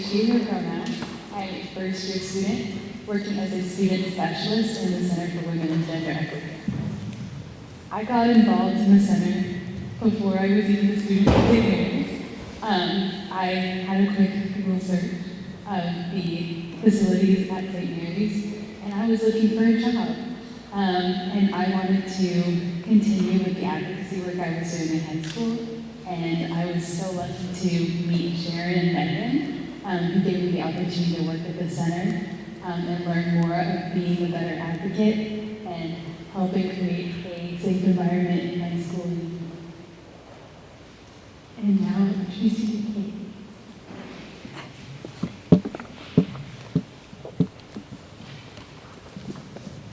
she, her pronouns. I'm a first-year student working as a student specialist in the Center for Women and Gender Equity. I got involved in the center before I was even a student at St. Mary's. I had a quick Google search of the facilities at St. Mary's, and I was looking for a job. And I wanted to continue with the advocacy work I was doing in high school, and I was so lucky to meet Sharon and Megan, who gave me the opportunity to work at the center and learn more of being a better advocate and helping create a safe environment in my school. And now I'm introducing you to Kate.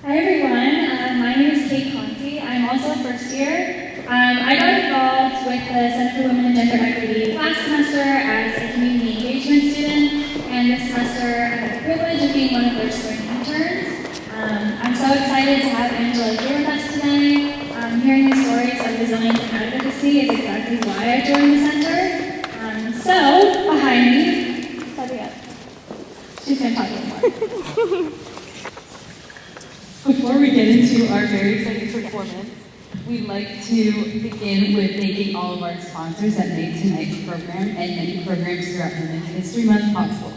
Hi everyone, my name is Kate Conti. I'm also a first year. I got involved with the Center for Women and Gender Equity last semester as a community engagement student, and this semester I had the privilege of being one of their spring interns. I'm so excited to have Angela here with us today. Hearing the stories of resilience and advocacy is exactly why I joined the center. So, behind me, study up. She's going to talk a little more. Before we get into our very exciting performance, we'd like to begin with thanking all of our sponsors that made tonight's program and many programs throughout Women's History Month possible,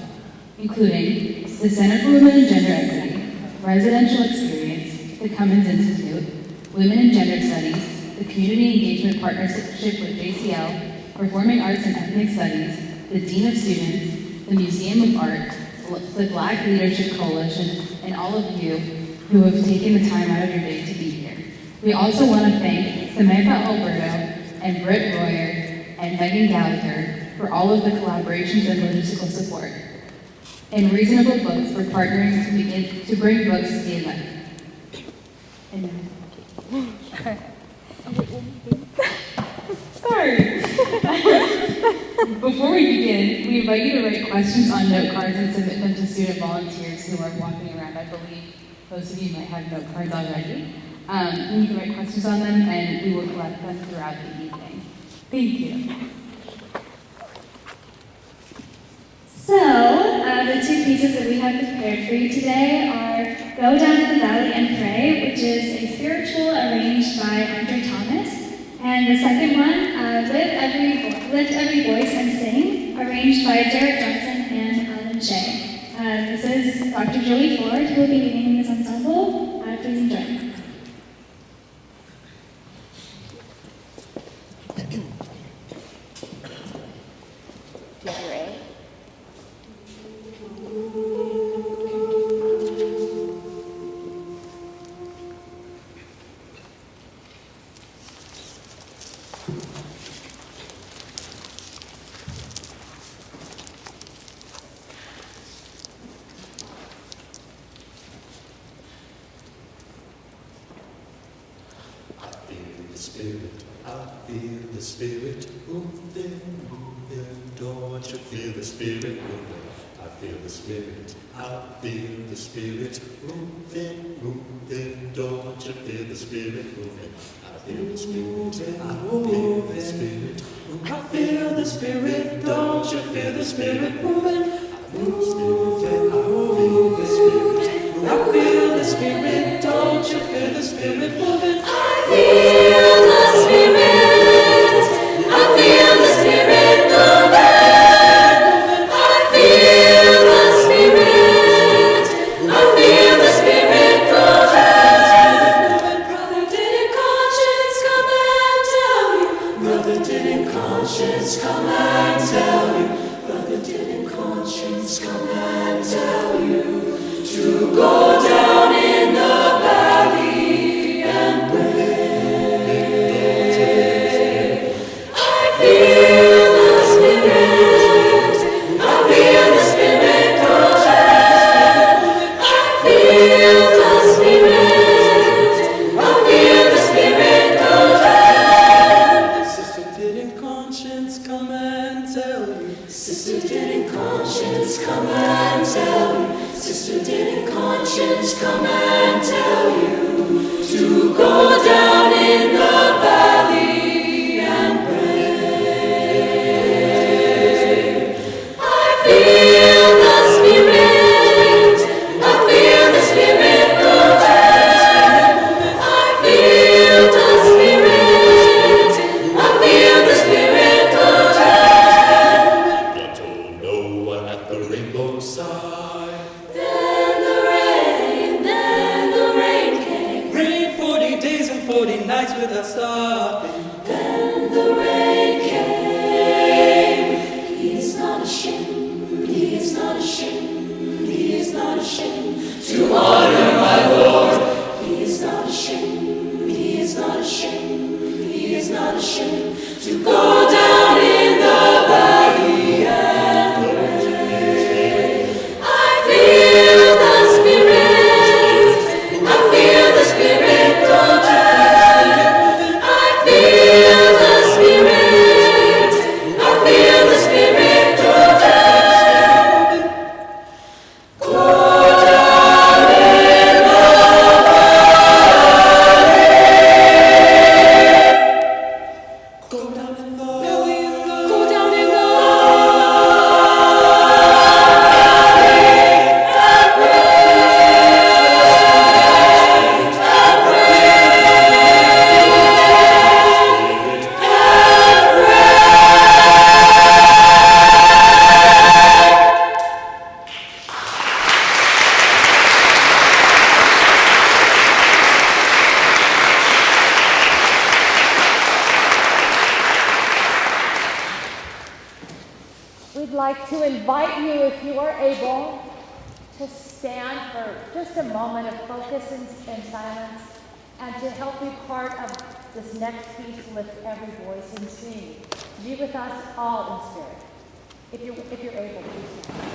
including the Center for Women and Gender Equity, Residential Experience, the Cummins Institute, Women and Gender Studies, the Community Engagement Partnership with JCL, Performing Arts and Ethnic Studies, the Dean of Students, the Museum of Art, the Black Leadership Coalition, and all of you who have taken the time out of your day to be here. We also want to thank Samantha Alberto and Britt Royer and Megan Gallagher for all of the collaborations and logistical support, and Reasonable Books for partnering to bring books to the event. Sorry. Before we begin, we invite you to write questions on note cards and submit them to student volunteers who are walking around. I believe most of you might have note cards already. You can write questions on them, and we will collect them throughout the evening. Thank you. So, the two pieces that we have prepared for you today are Go Down to the Valley and Pray, which is a spiritual arranged by Andre Thomas, and the second one, Lift Every Voice and Sing, arranged by Derek Johnson and Alan Shea. This is Dr. Julie Ford, who will be leading this ensemble. Please enjoy. the spirit moving, moving. Don't you feel the spirit moving? I feel the spirit, I feel the spirit moving, moving. Don't you feel the spirit moving? I feel the spirit, I feel the spirit. I feel the spirit, don't you feel the spirit moving? I feel the spirit, I feel the spirit. I feel the spirit, don't you feel the spirit moving? I feel the spirit. I feel the spirit moving. I feel the spirit. I feel the spirit moving. Brother, didn't conscience come and tell you? Brother, didn't conscience come and tell you? Brother, didn't conscience come and tell you to go down in the valley and pray? I feel the spirit. I feel the spirit moving. I feel the spirit. I feel the spirit moving. Sister, didn't conscience come and tell you? Sister, didn't conscience come and tell you? Sister, didn't conscience come and tell you to go down in the valley and pray? I feel 40 nights without stopping. Then the rain came. He is not ashamed, he is not ashamed, he is not ashamed to honor my Lord. He is not ashamed, he is not ashamed, he is not ashamed to go down in the valley and pray. I feel the Spirit, I feel the Spirit, don't you? I feel the Spirit, I feel the Spirit, don't you? Go down in the valley. Go down in the valley. Go down in the We'd like to invite you, if you are able, to stand for just a moment of focus and silence, and to help be part of this next piece, Lift Every Voice and Sing. Be with us all in spirit. If you're able, please stand.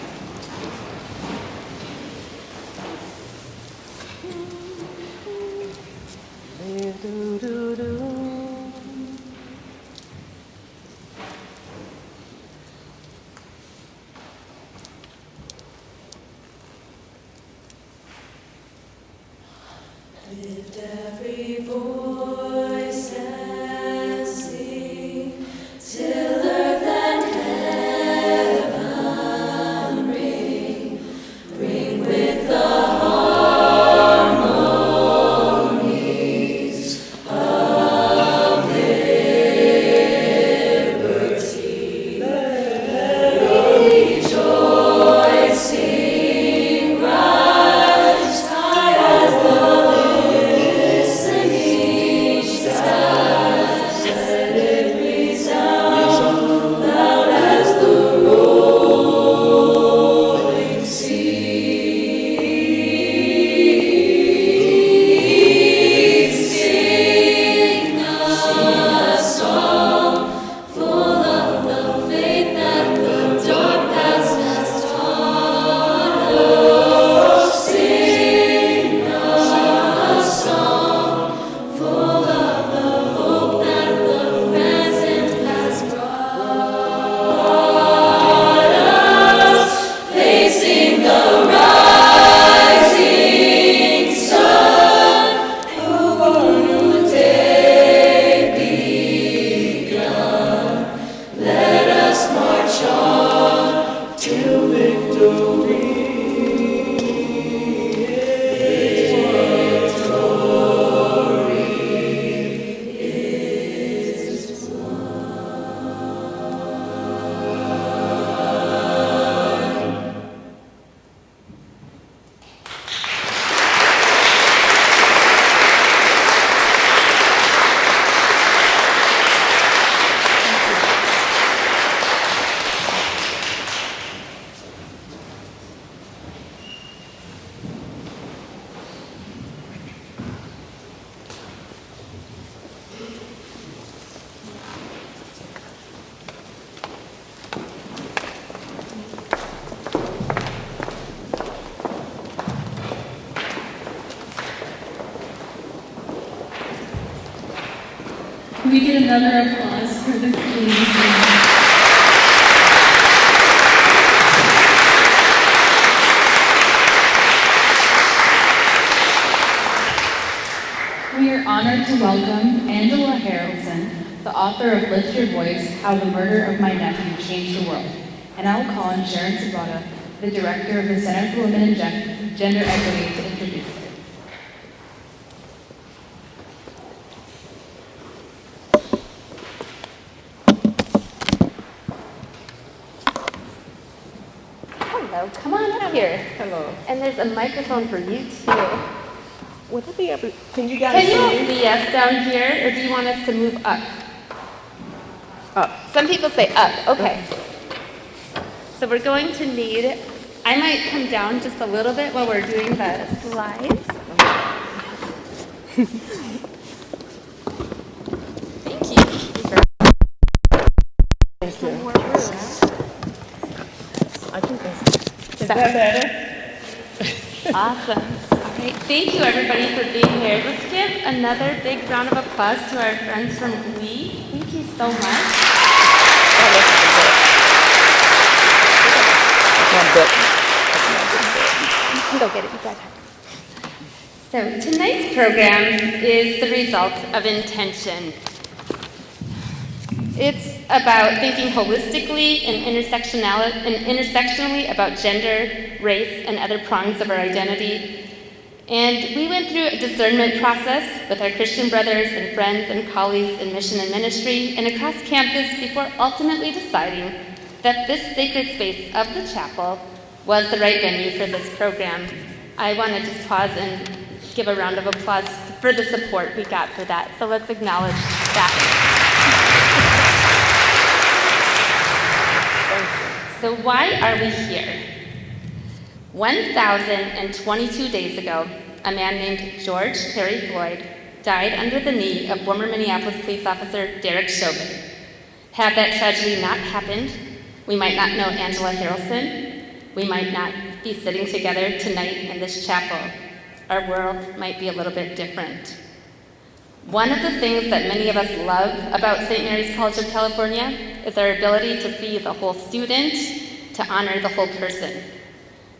Lift every voice and sing till earth and heaven ring with the harmonies of liberty. Rejoicing, rise high as the listening stars. Let it resound loud as the rolling sea. Sing a song full of the faith that the dark past has taught us. Sing a song full of the hope that the present has brought us. Facing the rising sun, a new day begun. Let us march on to victory. Can we get another applause for the Queen? We are honored to welcome Angela Harrelson, the author of Lift Your Voice, How the Murder of My Nephew Changed the World. And I will call on Sharon Sobotta, the director of the Center for Women and Gender Equity, to introduce her. Hello, come on up here. Hello. And there's a microphone for you too. would that be able? Can you guys Can you all see me? see us down here, or do you want us to move up? Up. Some people say up. Okay. So we're going to need. I might come down just a little bit while we're doing the slides. Thank you. Thank you. More room. I think that's. Is that better? Awesome. All right. Thank you, everybody, for being here. Let's give another big round of applause to our friends from Glee. Thank you so much. You can go get it. You got it. So tonight's program is the result of intention. It's about thinking holistically and intersectionally about gender, race, and other prongs of our identity. And we went through a discernment process with our Christian brothers and friends and colleagues in mission and ministry and across campus before ultimately deciding that this sacred space of the chapel was the right venue for this program. I want to just pause and give a round of applause for the support we got for that. So let's acknowledge that. So why are we here? 1,022 days ago, a man named George Perry Floyd died under the knee of former Minneapolis police officer Derek Chauvin. Had that tragedy not happened, we might not know Angela Harrelson. We might not be sitting together tonight in this chapel. Our world might be a little bit different. One of the things that many of us love about St. Mary's College of California is our ability to see the whole student, to honor the whole person.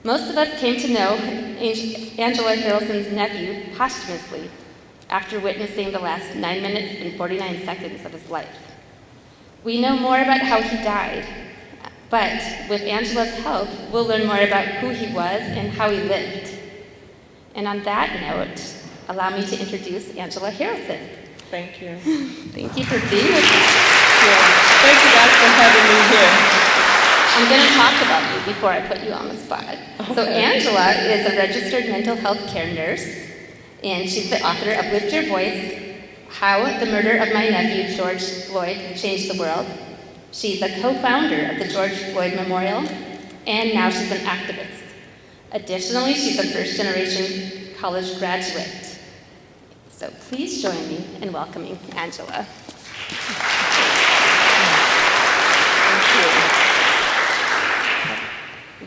Most of us came to know Angela Harrelson's nephew posthumously after witnessing the last 9 minutes and 49 seconds of his life. We know more about how he died, but with Angela's help, we'll learn more about who he was and how he lived. And on that note, allow me to introduce Angela Harrelson. Thank you. Thank you for being with us. Thank you guys for having me here. I'm going to talk about you before I put you on the spot. So Angela is a registered mental health care nurse, and she's the author of Lift Your Voice, How the Murder of My Nephew, George Floyd, Changed the World. She's a co-founder of the George Floyd Memorial, and now she's an activist. Additionally, she's a first-generation college graduate. So please join me in welcoming Angela.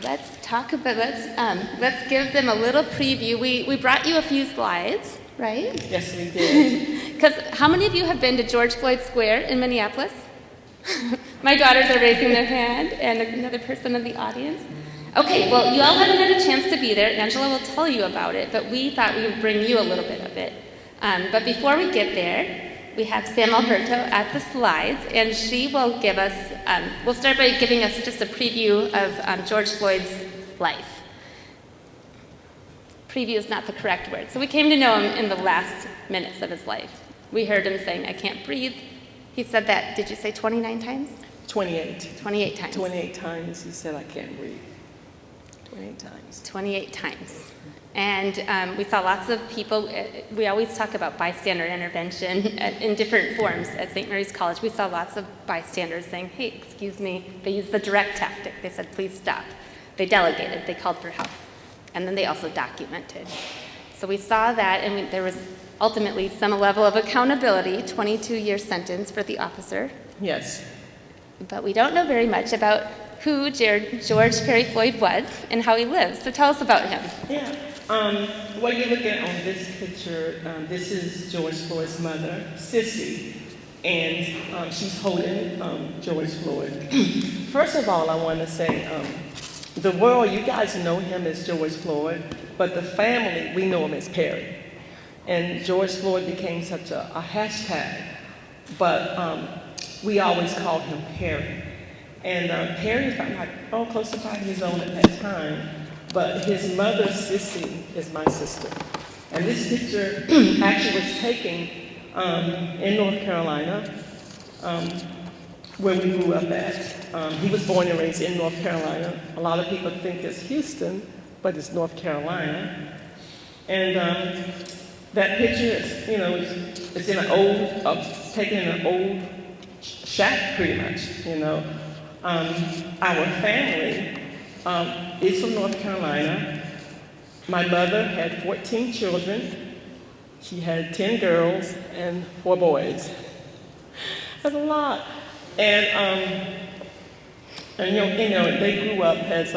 Let's talk about, let's give them a little preview. We brought you a few slides, right? Yes, we did. Because how many of you have been to George Floyd Square in Minneapolis? My daughters are raising their hand, and another person in the audience. Okay, well, you all haven't had a chance to be there. Angela will tell you about it, but we thought we would bring you a little bit of it. But before we get there, we have Sam Alberto at the slides, and she will give us, we'll start by giving us just a preview of George Floyd's life. Preview is not the correct word. So we came to know him in the last minutes of his life. We heard him saying, "I can't breathe." He said that, did you say 29 times? 28. 28 times. 28 times he said, "I can't breathe." 28 times. 28 times. And we saw lots of people. We always talk about bystander intervention in different forms at St. Mary's College. We saw lots of bystanders saying, "Hey, excuse me." They used the direct tactic. They said, "Please stop." They delegated. They called for help. And then they also documented. So we saw that, and there was ultimately some level of accountability, 22-year sentence for the officer. Yes. But we don't know very much about who George Perry Floyd was and how he lives. So tell us about him. Yeah. What you look at on this picture, this is George Floyd's mother, Sissy, and she's holding George Floyd. First of all, I want to say, the world, you guys know him as George Floyd, but the family, we know him as Perry. And George Floyd became such a hashtag, but we always called him Perry. And Perry is about close to 5 years old at that time. But his mother, Sissy, is my sister. And this picture actually was taken in North Carolina, where we grew up at. He was born and raised in North Carolina. A lot of people think it's Houston, but it's North Carolina. And that picture is, it's in an old, taken in an old shack, pretty much, Our family is from North Carolina. My mother had 14 children. She had 10 girls and 4 boys. That's a lot. And they grew up as,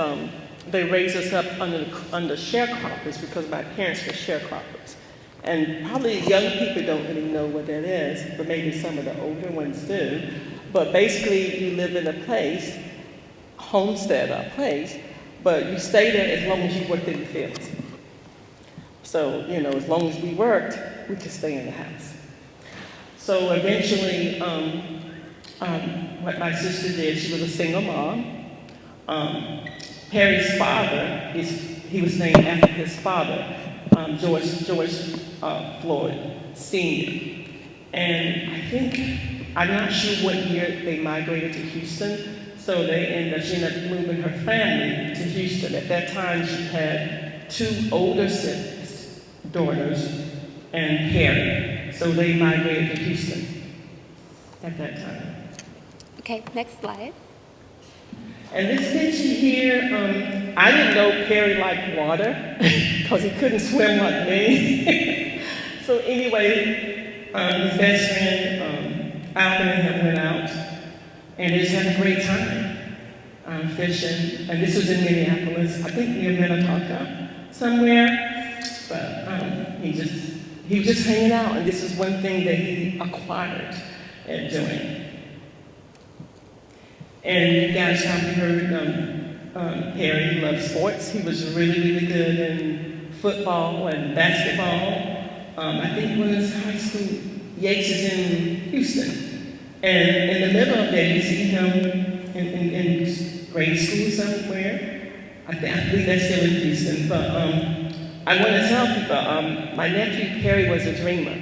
they raised us up under sharecroppers because my parents were sharecroppers. And probably young people don't really know what that is, but maybe some of the older ones do. But basically, you live in a place, homestead or place, but you stay there as long as you worked in the fields. So, as long as we worked, we could stay in the house. So eventually, what my sister did, she was a single mom. Perry's father, he was named after his father, George Floyd Sr. And I'm not sure what year they migrated to Houston, so she ended up moving her family to Houston. At that time, she had 2 older daughters and Perry, so they migrated to Houston at that time. Okay, next slide. And this picture here, I didn't know Perry liked water because he couldn't swim like me. So anyway, his best friend, Alvin, and him went out, and they just had a great time fishing. And this was in Minneapolis, I think near Minnetonka somewhere. But he was just hanging out, and this is one thing that he acquired at doing. And you guys probably heard Perry loved sports. He was really, really good in football and basketball. I think when his high school, Yates is in Houston. And in the middle of that, you see him in grade school somewhere. I believe that's still in Houston. But I want to tell people, my nephew Perry was a dreamer.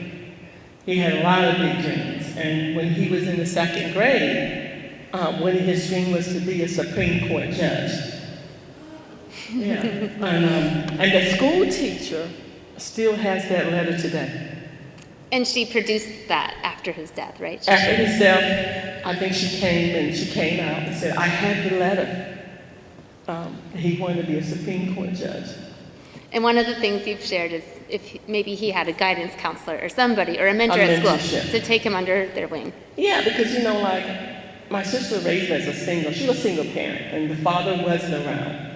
He had a lot of big dreams. And when he was in the 2nd grade, one of his dreams was to be a Supreme Court judge. Yeah. And the school teacher still has that letter today. And she produced that after his death, right? After his death, I think she came out and said, I have the letter. He wanted to be a Supreme Court judge. And one of the things you've shared is if maybe he had a guidance counselor or somebody or a mentor at school to take him under their wing. Yeah, because my sister raised me as she was a single parent, and the father wasn't around.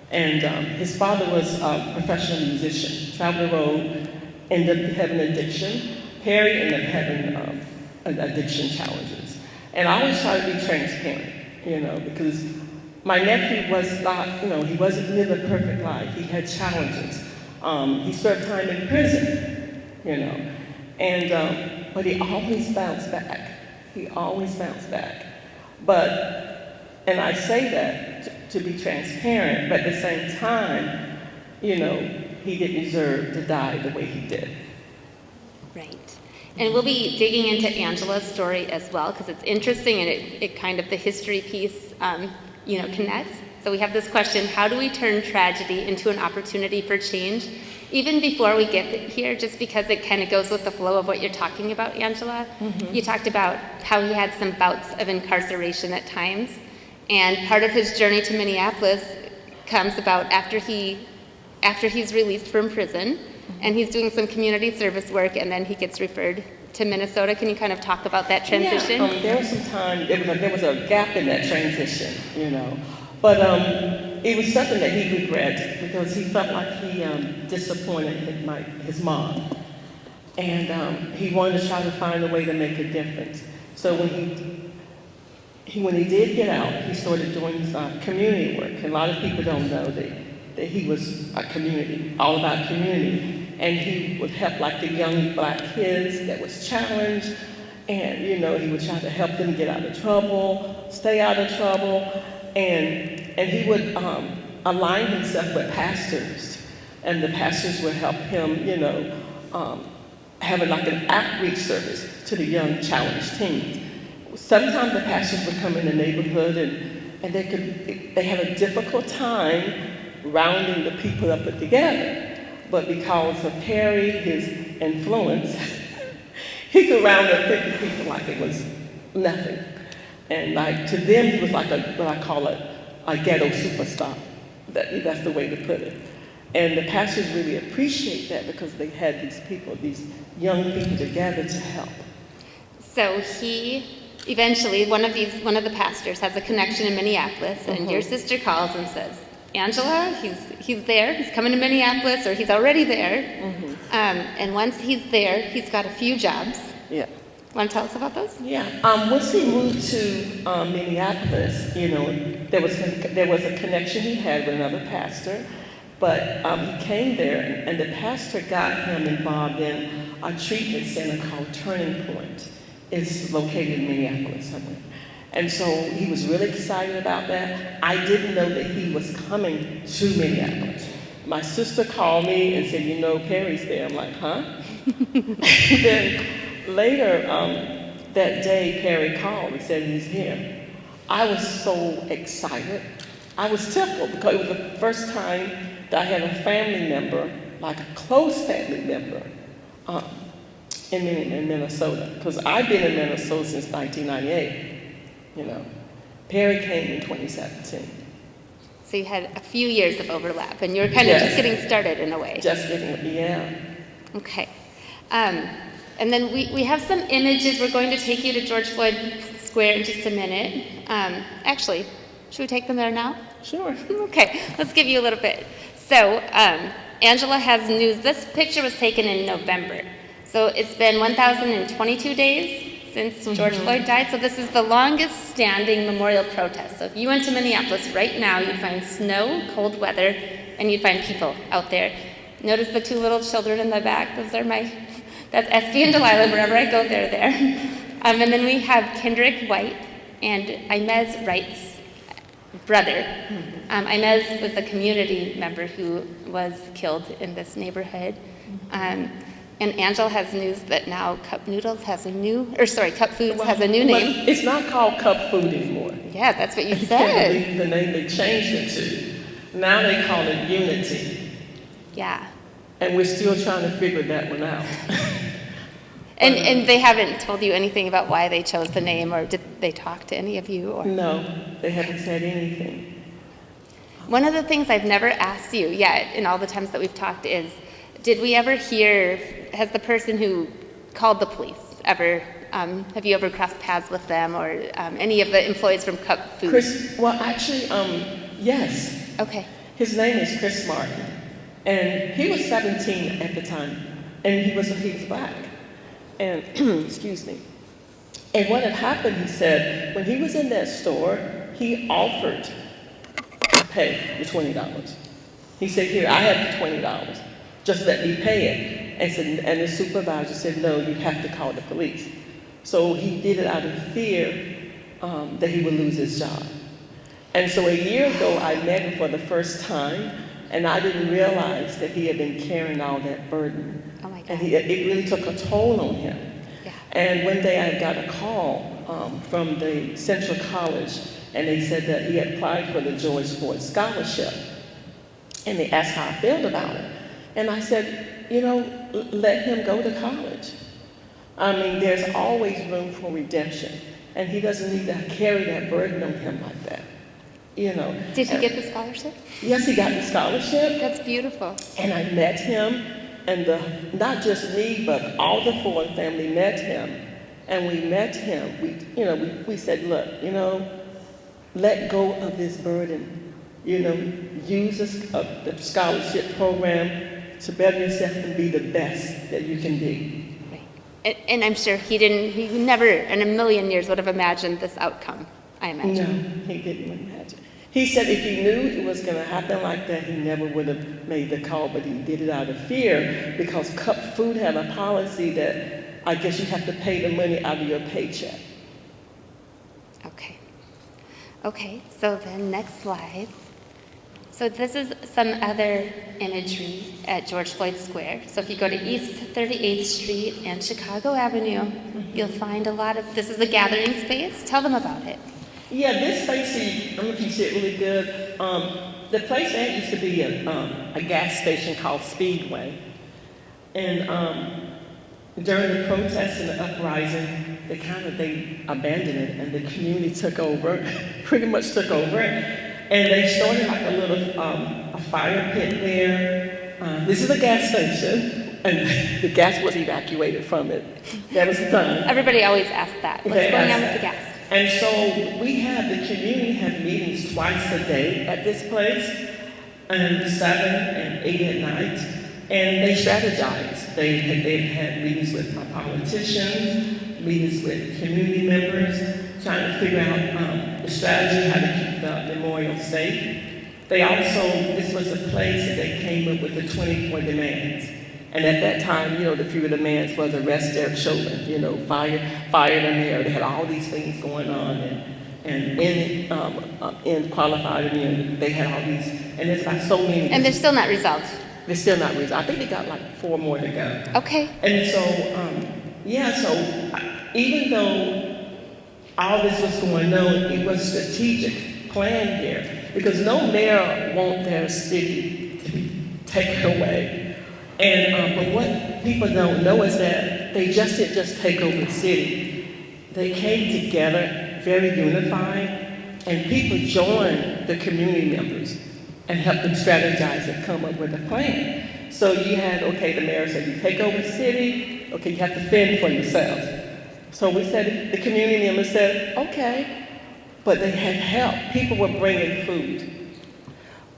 And his father was a professional musician, traveled the road, ended up having addiction. Perry ended up having addiction challenges. And I always try to be transparent, because my nephew was not, he wasn't living a perfect life. He had challenges. He served time in prison, but he always bounced back. He always bounced back. And I say that to be transparent, but at the same time, he didn't deserve to die the way he did. Right. And we'll be digging into Angela's story as well, because it's interesting and it kind of the history piece, connects. So we have this question, how do we turn tragedy into an opportunity for change? Even before we get here, just because it kind of goes with the flow of what you're talking about, Angela, you talked about how he had some bouts of incarceration at times. And part of his journey to Minneapolis comes about after he's released from prison, and he's doing some community service work, and then he gets referred to Minnesota. Can you kind of talk about that transition? Yeah, there was some time, there was a gap in that transition, But it was something that he regretted because he felt like he disappointed his mom. And he wanted to try to find a way to make a difference. So when he did get out, he started doing community work. And a lot of people don't know that he was all about community. And he would help the young Black kids that was challenged. And, he would try to help them get out of trouble, stay out of trouble. And he would align himself with pastors, and the pastors would help him, having an outreach service to the young challenged teens. Sometimes the pastors would come in the neighborhood and they had a difficult time rounding the people up together. But because of Perry, influence, he could round up 50 people like it was nothing. And like to them, he was like what I call a ghetto superstar. That's the way to put it. And the pastors really appreciate that because they had these people, these young people together to help. So he eventually, one of the pastors has a connection in Minneapolis, and your sister calls and says, Angela, he's there, he's coming to Minneapolis, or he's already there. And once he's there, he's got a few jobs. Yeah. Want to tell us about those? Yeah. Once he moved to Minneapolis, there was a connection he had with another pastor, but he came there, and the pastor got him involved in a treatment center called Turning Point. It's located in Minneapolis somewhere. And so he was really excited about that. I didn't know that he was coming to Minneapolis. My sister called me and said, Perry's there. I'm like, huh? Then later that day, Perry called and said he's here. I was so excited. I was tickled because it was the first time that I had a family member, like a close family member, in Minnesota. Because I've been in Minnesota since 1998. Perry came in 2017. So you had a few years of overlap, and you were kind of just getting started in a way. Just getting, yeah. Okay. And then we have some images. We're going to take you to George Floyd Square in just a minute. Actually, should we take them there now? Sure. Okay, let's give you a little bit. So Angela has news. This picture was taken in November. So it's been 1,022 days since George Floyd died. So this is the longest standing memorial protest. So if you went to Minneapolis right now, you'd find snow, cold weather, and you'd find people out there. Notice the two little children in the back. Those are that's Espy and Delilah. Wherever I go, they're there. And then we have Kendrick White and Inez Wright's brother. Inez was a community member who was killed in this neighborhood. And Angela has news that now Cup Foods has a new name. Well, it's not called Cup Food anymore. Yeah, that's what you I can't said. believe the name they changed it to. Now they call it Unity. Yeah. And we're still trying to figure that one out. And they haven't told you anything about why they chose the name, or did they talk to any of you? Or? No, they haven't said anything. One of the things I've never asked you yet in all the times that we've talked is, did we ever hear, has the person who called the police ever, have you ever crossed paths with them, or any of the employees from Cup Foods? Yes. Okay. His name is Chris Martin. And he was 17 at the time, and he was black. And, excuse me. And what had happened, he said, when he was in that store, he offered to pay the $20. He said, here, I have the $20. Just let me pay it. And the supervisor said, no, you have to call the police. So he did it out of fear that he would lose his job. And so a year ago, I met him for the first time, and I didn't realize that he had been carrying all that burden. Oh my God. And it really took a toll on him. Yeah. And one day I got a call from the Central College, and they said that he had applied for the George Floyd Scholarship. And they asked how I felt about it. And I said, let him go to college. I mean, there's always room for redemption. And he doesn't need to carry that burden on him like that. Did he get the scholarship? Yes, he got the scholarship. That's beautiful. And I met him, and not just me, but all the Floyd family met him. And we met him. We said, look, let go of this burden. Use the scholarship program to better yourself and be the best that you can be. Right. And I'm sure he never in a million years would have imagined this outcome, I imagine. No, he didn't imagine. He said if he knew it was going to happen like that, he never would have made the call, but he did it out of fear because Cup Food had a policy that I guess you have to pay the money out of your paycheck. Okay, so then next slide. So this is some other imagery at George Floyd Square. So if you go to East 38th Street and Chicago Avenue, you'll find a lot of, this is a gathering space. Tell them about it. Yeah, this place, I don't know if you see it really good. The place there used to be a gas station called Speedway. And During the protests and the uprising, they abandoned it, and the community took over, pretty much took over, and they started like a little a fire pit there. This is a gas station, and the gas was evacuated from it. That was done. Everybody always asks that. What's going on with the gas? And so the community had meetings twice a day at this place, and 7 and 8 at night, and they strategized. They've had meetings with politicians, meetings with community members, trying to figure out the strategy, how to keep the memorial safe. This was a place that they came up with the 24 demands. And at that time, the few demands was arrest Derek Chauvin, fire the mayor. They had all these things going on, and in qualified immunity, they had all these, and there's like so many. And they're still not resolved. They're still not resolved. I think they got like 4 more to go. Okay. And so, even though all this was going on, it was strategic plan here, because no mayor wants their city to be taken away. And but what people don't know is that they didn't just take over the city. They came together very unified, and people joined the community members and helped them strategize and come up with a plan. So you had, the mayor said, you take over the city, you have to fend for yourselves. So we said, the community members said, okay, but they had help. People were bringing food.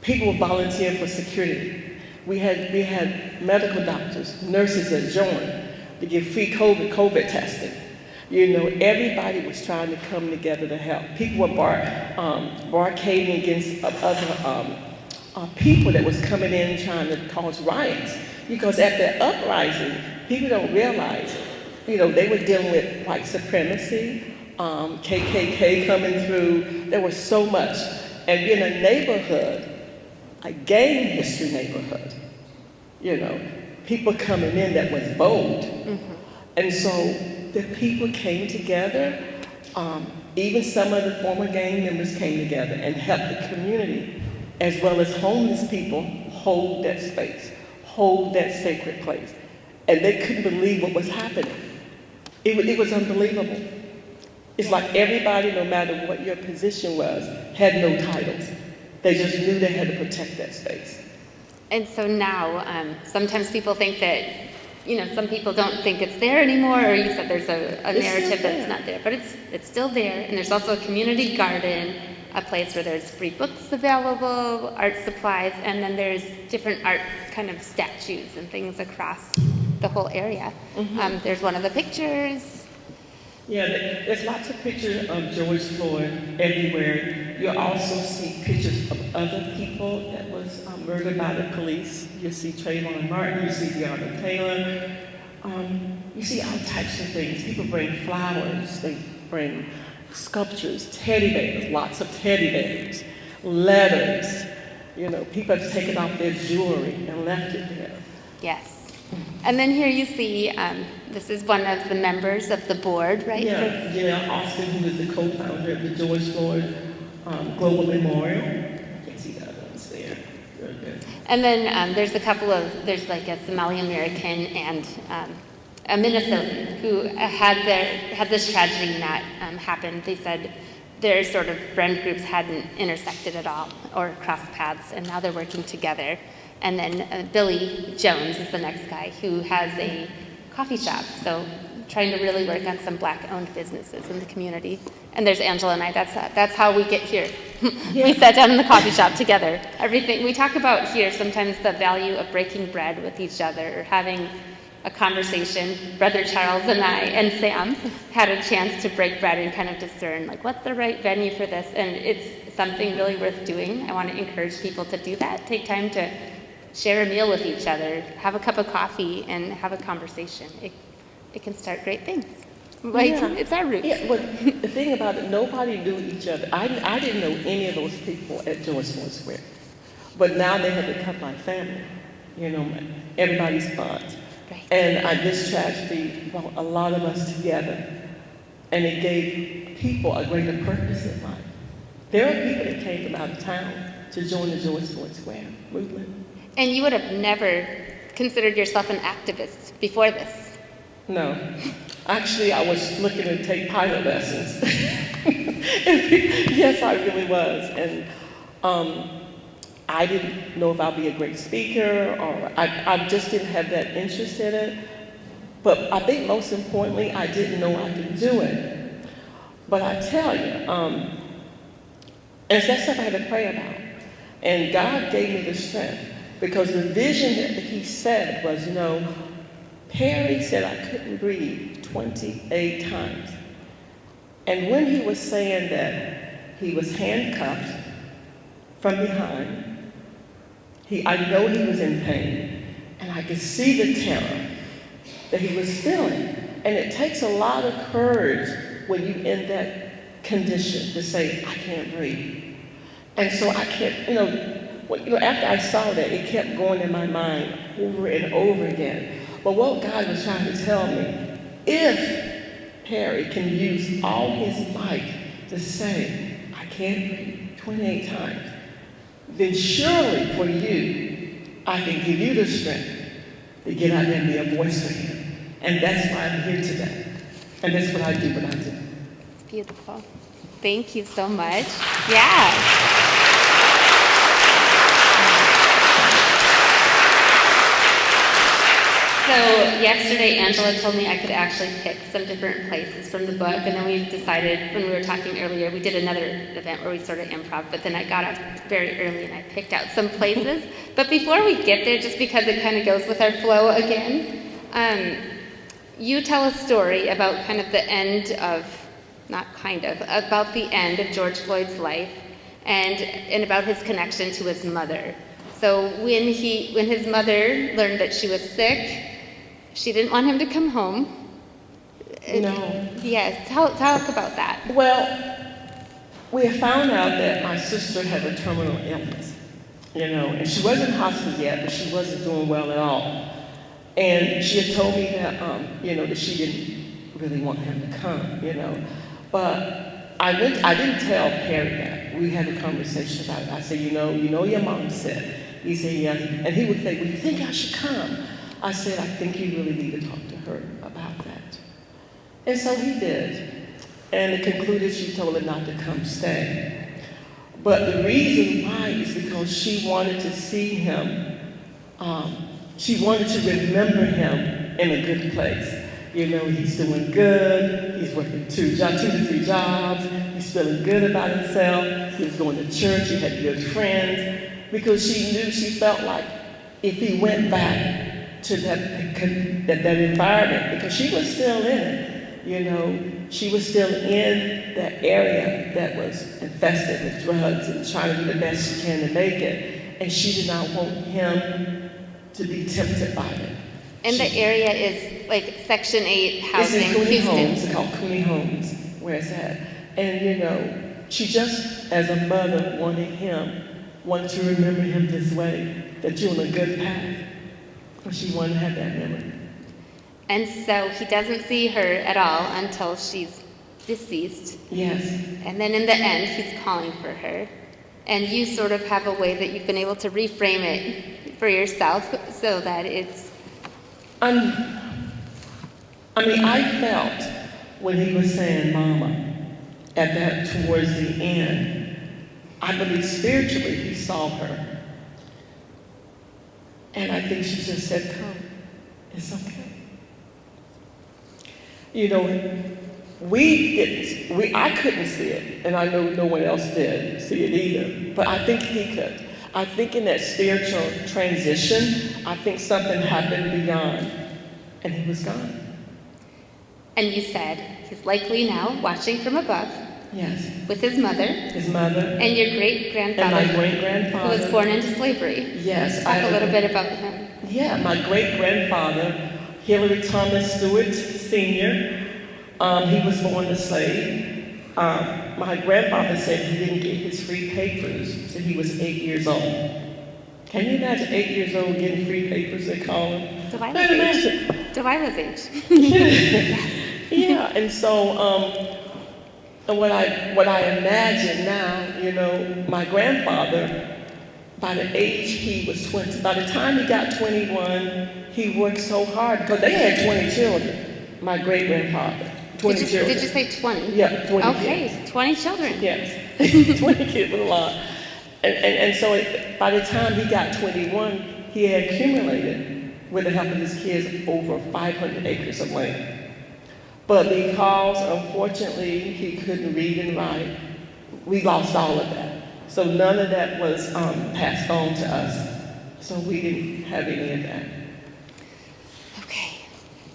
People were volunteering for security. We had medical doctors, nurses that joined to give free COVID testing. Everybody was trying to come together to help. People were barricading against other people that was coming in trying to cause riots. Because at the uprising, people don't realize, they were dealing with white supremacy, KKK coming through. There was so much. And in a neighborhood, a gang history neighborhood, people coming in that was bold. Mm-hmm. And so the people came together, even some of the former gang members came together and helped the community, as well as homeless people, hold that space, hold that sacred place. And they couldn't believe what was happening. It was unbelievable. It's like everybody, no matter what your position was, had no titles. They just knew they had to protect that space. And so now, sometimes people think that, some people don't think it's there anymore, or you said there's a narrative that's not there, but it's still there. And there's also a community garden, a place where there's free books available, art supplies, and then there's different art kind of statues and things across the whole area. Mm-hmm. There's one of the pictures. Yeah, there's lots of pictures of George Floyd everywhere. You also see pictures of other people that was murdered by the police. You see Trayvon Martin, you see Breonna Taylor. You see all types of things. People bring flowers, they bring sculptures, teddy bears, lots of teddy bears, letters. People have taken off their jewelry and left it there. Yes. And then here you see, this is one of the members of the board, right? Yeah, Austin, who is the co-founder of the George Floyd Global Memorial. You can see the other ones there. Very good. And then there's like a Somali American and a Minnesotan who had this tragedy not happen. They said their sort of friend groups hadn't intersected at all or crossed paths, and now they're working together. And then Billy Jones is the next guy who has a coffee shop, so trying to really work on some Black-owned businesses in the community. And there's Angela and I. That's how we get here. Yeah. We sat down in the coffee shop together. Everything we talk about here, sometimes the value of breaking bread with each other or having a conversation. Brother Charles and I and Sam had a chance to break bread and kind of discern, like, what's the right venue for this? And it's something really worth doing. I want to encourage people to do that. Take time to share a meal with each other, have a cup of coffee, and have a conversation. It can start great things. It's our roots. Yeah, but the thing about it, nobody knew each other. I didn't know any of those people at George Floyd Square. But now they have become my family. Everybody's aunts. Right. And this tragedy brought a lot of us together. And it gave people a greater purpose in life. There are people that came from out of town to join the George Floyd Square movement. And you would have never considered yourself an activist before this. No. Actually, I was looking to take pilot lessons. Yes, I really was. And I didn't know if I'd be a great speaker, or I just didn't have that interest in it. But I think most importantly, I didn't know I could do it. But I tell you, and that's stuff I had to pray about. And God gave me the strength, because the vision that He said was, Perry said I couldn't breathe 28 times. And when he was saying that he was handcuffed from behind, I know he was in pain, and I could see the terror that he was feeling. And it takes a lot of courage when you're in that condition to say, I can't breathe. And so I kept, after I saw that, it kept going in my mind over and over again. But what God was trying to tell me, if Perry can use all his might to say, I can't breathe 28 times, then surely for you, I can give you the strength to get out there and be a voice for Him. And that's why I'm here today. And that's what I do when I do. It's beautiful. Thank you so much. Yeah. So yesterday, Angela told me I could actually pick some different places from the book, and then we decided, when we were talking earlier, we did another event where we sort of improv, but then I got up very early and I picked out some places. But before we get there, just because it kind of goes with our flow again, you tell a story about kind of the end of, about the end of George Floyd's life, and about his connection to his mother. So when his mother learned that she was sick, she didn't want him to come home. No. Yes, talk about that. Well, we had found out that my sister had a terminal illness, and she wasn't in hospital yet, but she wasn't doing well at all. And she had told me that, that she didn't really want him to come, But I didn't tell Perry that. We had a conversation about it. I said, you know your mom said. He said, yeah. And he would say, well, you think I should come? I said, I think you really need to talk to her about that. And so he did. And it concluded she told him not to come stay. But the reason why is because she wanted to see him. She wanted to remember him in a good place. He's doing good. He's working 2 to 3 jobs. He's feeling good about himself. He was going to church. He had good friends. Because she felt like if he went back to that environment, because she was still in it, she was still in that area that was infested with drugs and trying to do the best she can to make it. And she did not want him to be tempted by it. And the area is like Section 8 housing, it's in Cooney Houston. Homes. It's called Cooney Homes, where it's at. And she just, as a mother, wanted to remember him this way, that you're on a good path. And she wanted to have that memory. And so he doesn't see her at all until she's deceased. Yes. And then in the end, he's calling for her. And you sort of have a way that you've been able to reframe it for yourself so that it's... I felt when he was saying mama towards the end, I believe spiritually he saw her. And I think she just said, come, it's okay. I couldn't see it, and I know no one else did see it either, but I think he could. I think in that spiritual transition, I think something happened beyond, and he was gone. And you said he's likely now watching from above. Yes. With his mother. His mother. And your great-grandfather. And my great-grandfather. Who was born into slavery. Yes. Talk a little bit about him. Yeah, my great-grandfather, Hillary Thomas Stewart Sr., he was born a slave. My grandfather said he didn't get his free papers until he was 8 years old. Can you imagine 8 years old getting free papers, they call them? Delilah's age. Yeah, and so... And what I imagine now, my grandfather, by the age he was 20, by the time he got 21, he worked so hard because they had 20 children. my great-grandfather. 20 children. Did you say 20? Yeah, 20 Okay, kids. 20 children. Yes, 20 kids was a lot. And so by the time he got 21, he had accumulated, with the help of his kids, over 500 acres of land. But because, unfortunately, he couldn't read and write, we lost all of that. So none of that was passed on to us. So we didn't have any of that. Okay.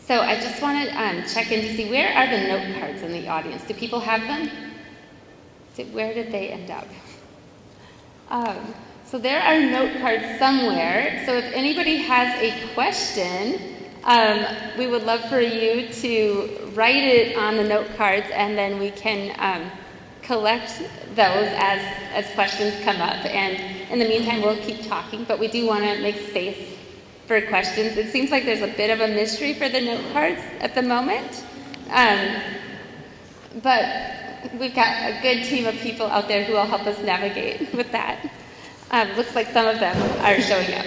So I just want to check in to see, where are the note cards in the audience? Do people have them? Where did they end up? So there are note cards somewhere. So if anybody has a question, we would love for you to write it on the note cards, and then we can collect those as questions come up. And in the meantime, we'll keep talking, but we do want to make space for questions. It seems like there's a bit of a mystery for the note cards at the moment, but we've got a good team of people out there who will help us navigate with that. Looks like some of them are showing up.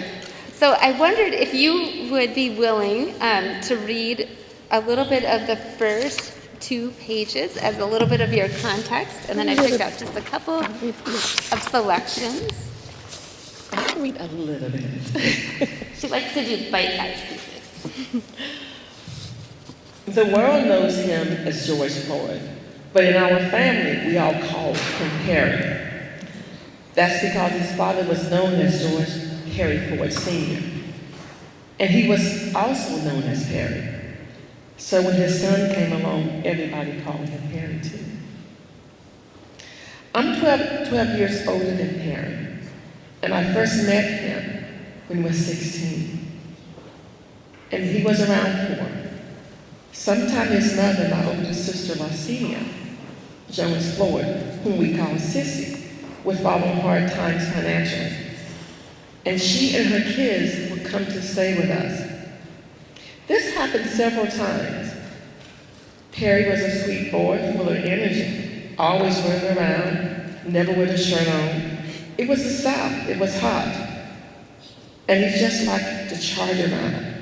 So I wondered if you would be willing to read a little bit of the first 2 pages as a little bit of your context, and then I picked out just a couple of selections. I can read a little bit. She likes to do bite-sized pieces. The world knows him as George Floyd, but in our family, we all call him Perry. That's because his father was known as George Perry Floyd Sr., and he was also known as Perry. So when his son came along, everybody called him Perry too. I'm 12 years older than Perry, and I first met him when he was 16. And he was around 4. Sometime his mother, my older sister, Marcia, Jones Floyd, whom we call Sissy, would fall on hard times financially. And she and her kids would come to stay with us. This happened several times. Perry was a sweet boy, full of energy, always running around, never with a shirt on. It was the South, it was hot. And he just liked to charge around.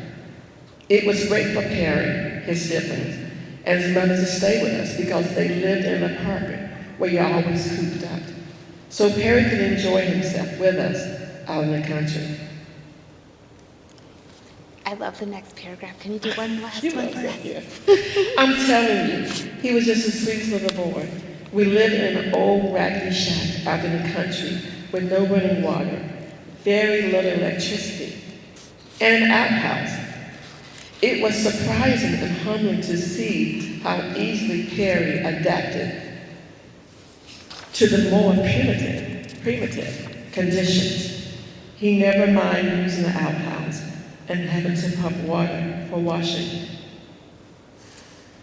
It was great for Perry, his siblings, and his mother to stay with us because they lived in an apartment where you're always cooped up. So Perry could enjoy himself with us out in the country. I love the next paragraph. Can you do one last one for us? Yeah. I'm telling you, he was just the sweetest little boy. We lived in an old raggedy shack out in the country with no running water, very little electricity, and an outhouse. It was surprising and humbling to see how easily Perry adapted to the more primitive conditions. He never minded using the outhouse and having to pump water for washing.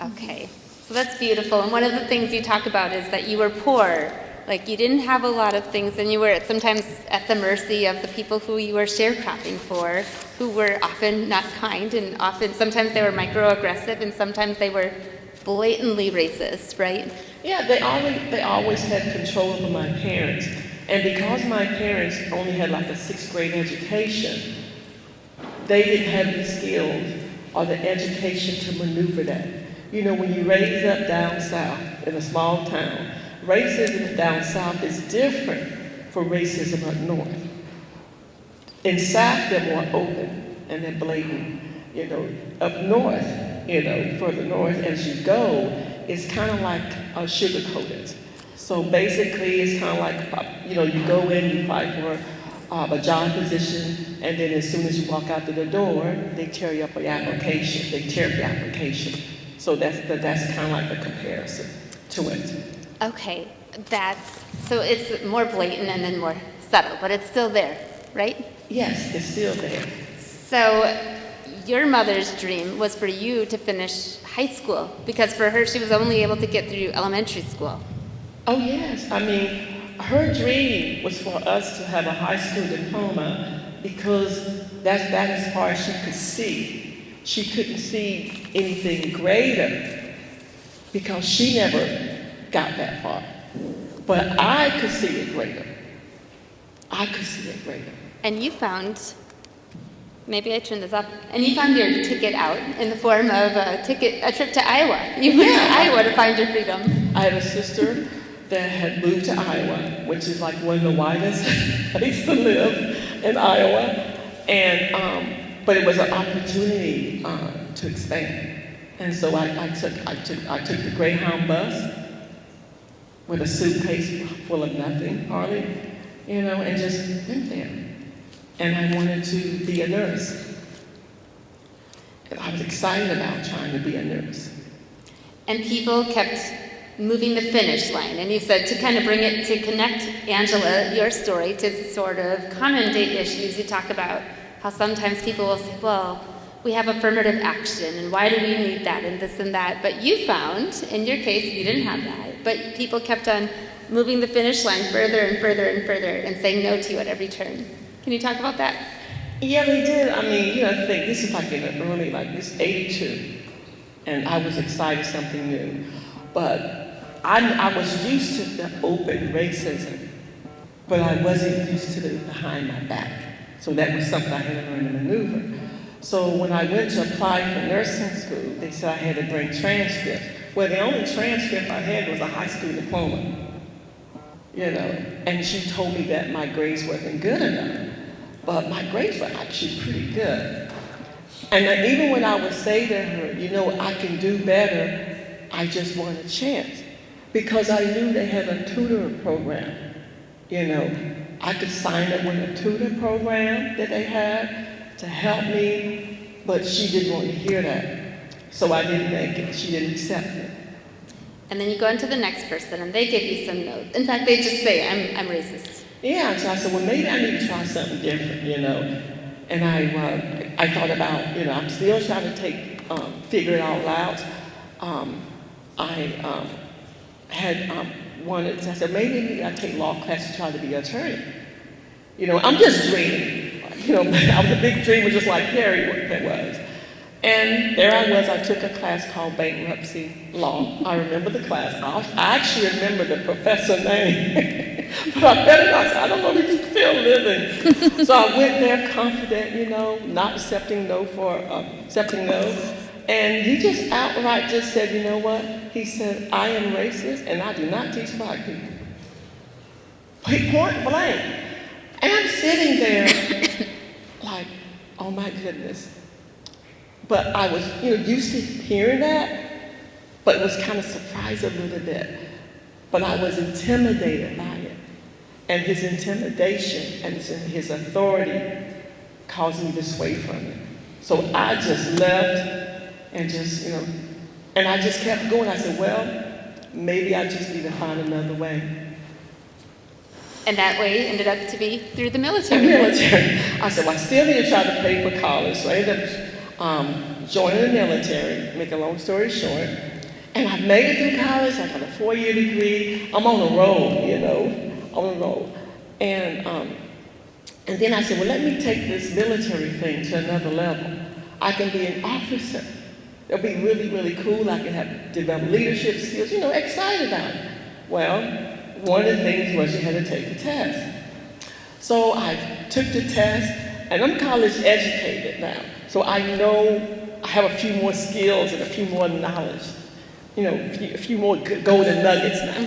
Okay, so that's beautiful. And one of the things you talk about is that you were poor. Like, you didn't have a lot of things, and you were sometimes at the mercy of the people who you were sharecropping for, who were often not kind, and sometimes they were microaggressive, and sometimes they were blatantly racist, right? Yeah, they always had control over my parents. And because my parents only had like a 6th grade education, they didn't have the skills or the education to maneuver that. You know, when you raise up down south in a small town, racism down south is different from racism up north. In south, they're more open and they're blatant. You know, up north, you know, further north as you go, it's kind of like sugar-coated. So basically, it's kind of like, you know, you go in, you apply for a job position, and then as soon as you walk out to the door, they tear you up your application. They tear the application. So that's kind of like the comparison to it. Okay, so it's more blatant and then more subtle, but it's still there, right? Yes, it's still there. So your mother's dream was for you to finish high school, because for her, she was only able to get through elementary school. Oh yes, I mean, her dream was for us to have a high school diploma because that's as far as she could see. She couldn't see anything greater because she never got that far. But I could see it greater. I could see it greater. And you found Maybe I turned this off. And you found your ticket out in the form of a trip to Iowa. You went to Iowa to find your freedom. I had a sister that had moved to Iowa, which is like one of the widest places to live in Iowa. And but it was an opportunity to expand. And so I took the Greyhound bus with a suitcase full of nothing, hardly, and just went there. And I wanted to be a nurse. And I was excited about trying to be a nurse. And people kept moving the finish line. And you said to kind of to connect, Angela, your story to sort of common day issues, you talk about how sometimes people will say, well, we have affirmative action, and why do we need that, and this and that. But you found, in your case, you didn't have that. But people kept on moving the finish line further and further and further and saying no to you at every turn. Can you talk about that? Yeah, they did. I mean, I think this is like in the early, this 82. And I was excited something new. But I was used to the open racism, but I wasn't used to the behind my back. So that was something I had to learn to maneuver. So when I went to apply for nursing school, they said I had to bring transcripts. Well, the only transcript I had was a high school diploma. And she told me that my grades wasn't good enough. But my grades were actually pretty good. And then even when I would say to her, I can do better, I just want a chance. Because I knew they had a tutoring program. I could sign up with a tutor program that they had to help me, but she didn't want to hear that. So I didn't make it. She didn't accept it. And then you go into the next person, and they give you some notes. In fact, they just say, I'm racist. Yeah, so I said, well, maybe I need to try something different, And I thought about, I'm still trying to figure it all out. I had wanted, I said, maybe I take law class to try to be an attorney. I'm just dreaming. I was a big dreamer just like Perry was. And there I was, I took a class called bankruptcy law. I remember the class. I actually remember the professor name. But I better not, I don't know if he's still living. So I went there confident, not accepting no. And he just outright just said, you know what? He said, I am racist and I do not teach black people. Point blank. And I'm sitting there like, oh my goodness. But I was, used to hearing that, but it was kind of surprised a little bit. But I was intimidated by it. And his intimidation and his authority caused me to sway from it. So I just left and and I just kept going. I said, well, maybe I just need to find another way. And that way ended up to be through the military. I said, well, I still need to try to pay for college. So I ended up joining the military, make a long story short. And I made it through college. I got a 4-year degree. I'm on the road, on the road. And then I said, well, let me take this military thing to another level. I can be an officer. That'll be really, really cool. I can develop leadership skills, excited about it. Well, one of the things was you had to take the test. So I took the test, and I'm college educated now. So I know I have a few more skills and a few more knowledge, a few more golden nuggets now.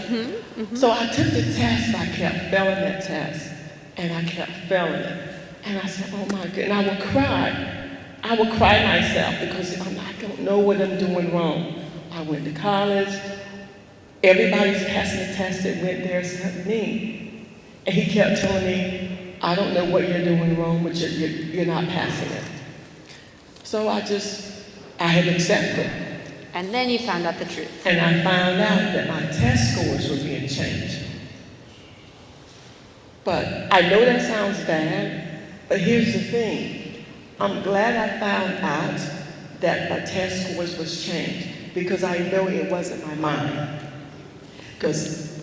So I took the test, but I kept failing that test, and I kept failing it. And I said, oh my goodness, and I would cry. I would cry myself because I don't know what I'm doing wrong. I went to college. Everybody's passing the test that went there except me. And he kept telling me, I don't know what you're doing wrong, but you're not passing it. So I had accepted. And then you found out the truth. And I found out that my test scores were being changed. But I know that sounds bad, but here's the thing. I'm glad I found out that my test scores was changed because I know it wasn't my mind. Because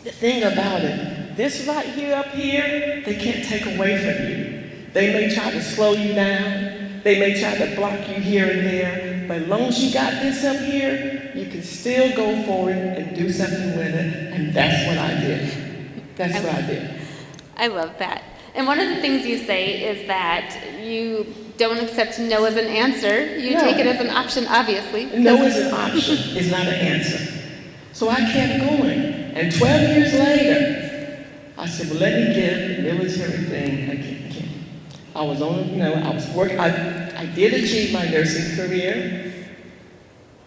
the thing about it, this right here up here, they can't take away from you. They may try to slow you down. They may try to block you here and there. But as long as you got this up here, you can still go forward and do something with it. And that's what I did. That's what I did. I love that. And one of the things you say is that you don't accept no as an answer. You No. take it as an option, obviously. No is an option, it's not an answer. So I kept going. And 12 years later, I said, well, let me get the military thing again. I was on, you know, I was working, I did achieve my nursing career.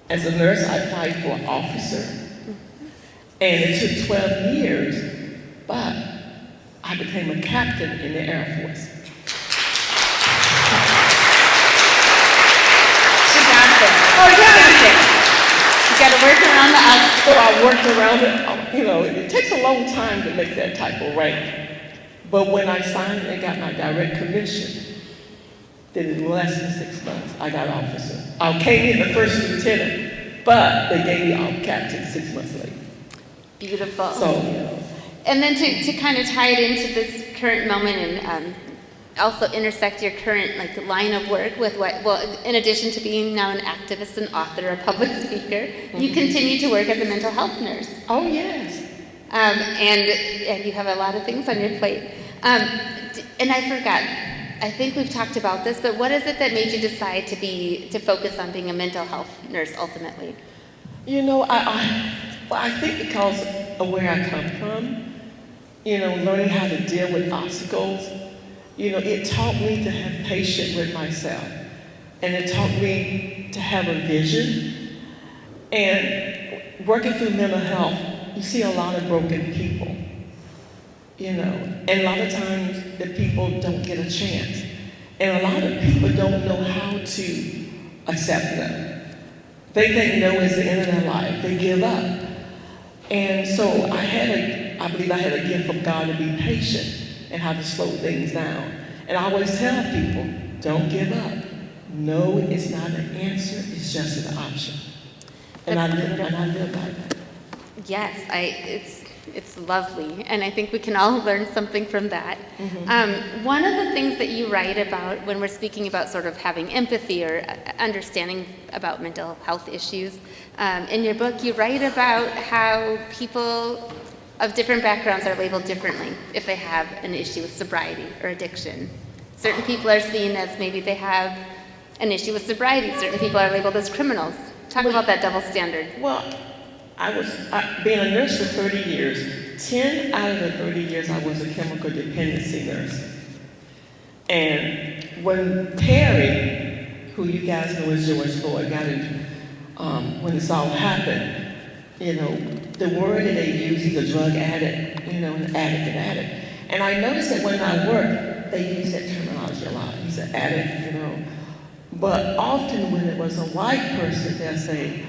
As a nurse, I applied for an officer. And it took 12 years, but I became a captain in the Air Force. She got there. Oh, yeah. You got to work around the odds. So I worked around it. You know, it takes a long time to make that type of rank. But when I signed and got my direct commission, then in less than 6 months, I got officer. I came in the first lieutenant, but they gave me captain 6 months later. Beautiful. So, you know. And then to kind of tie it into this current moment and also intersect your current line of work with in addition to being now an activist, an author, a public speaker, you continue to work as a mental health nurse. Oh, yes. And you have a lot of things on your plate. And I forgot, I think we've talked about this, but what is it that made you decide to focus on being a mental health nurse ultimately? You know, I think because of where I come from, you know, learning how to deal with obstacles, you know, it taught me to have patience with myself. And it taught me to have a vision. And working through mental health, you see a lot of broken people, you know, and a lot of times the people don't get a chance. And a lot of people don't know how to accept them. They think no is the end of their life. They give up. And so I believe I had a gift from God to be patient and how to slow things down. And I always tell people, don't give up. No is not an answer, it's just an option. And I live by that. Yes, it's lovely, and I think we can all learn something from that. Mm-hmm. One of the things that you write about when we're speaking about sort of having empathy or understanding about mental health issues, in your book you write about how people of different backgrounds are labeled differently if they have an issue with sobriety or addiction. Certain people are seen as maybe they have an issue with sobriety. Certain people are labeled as criminals. Talk about that double standard. Well, being a nurse for 30 years, 10 out of the 30 years I was a chemical dependency nurse. And when Perry, who you guys know as George Floyd, got into, when this all happened, you know, the word that they use, he's a drug addict, you know, an addict. And I noticed that when I work, they use that terminology a lot. He's an addict, you know. But often when it was a white person, they'll say,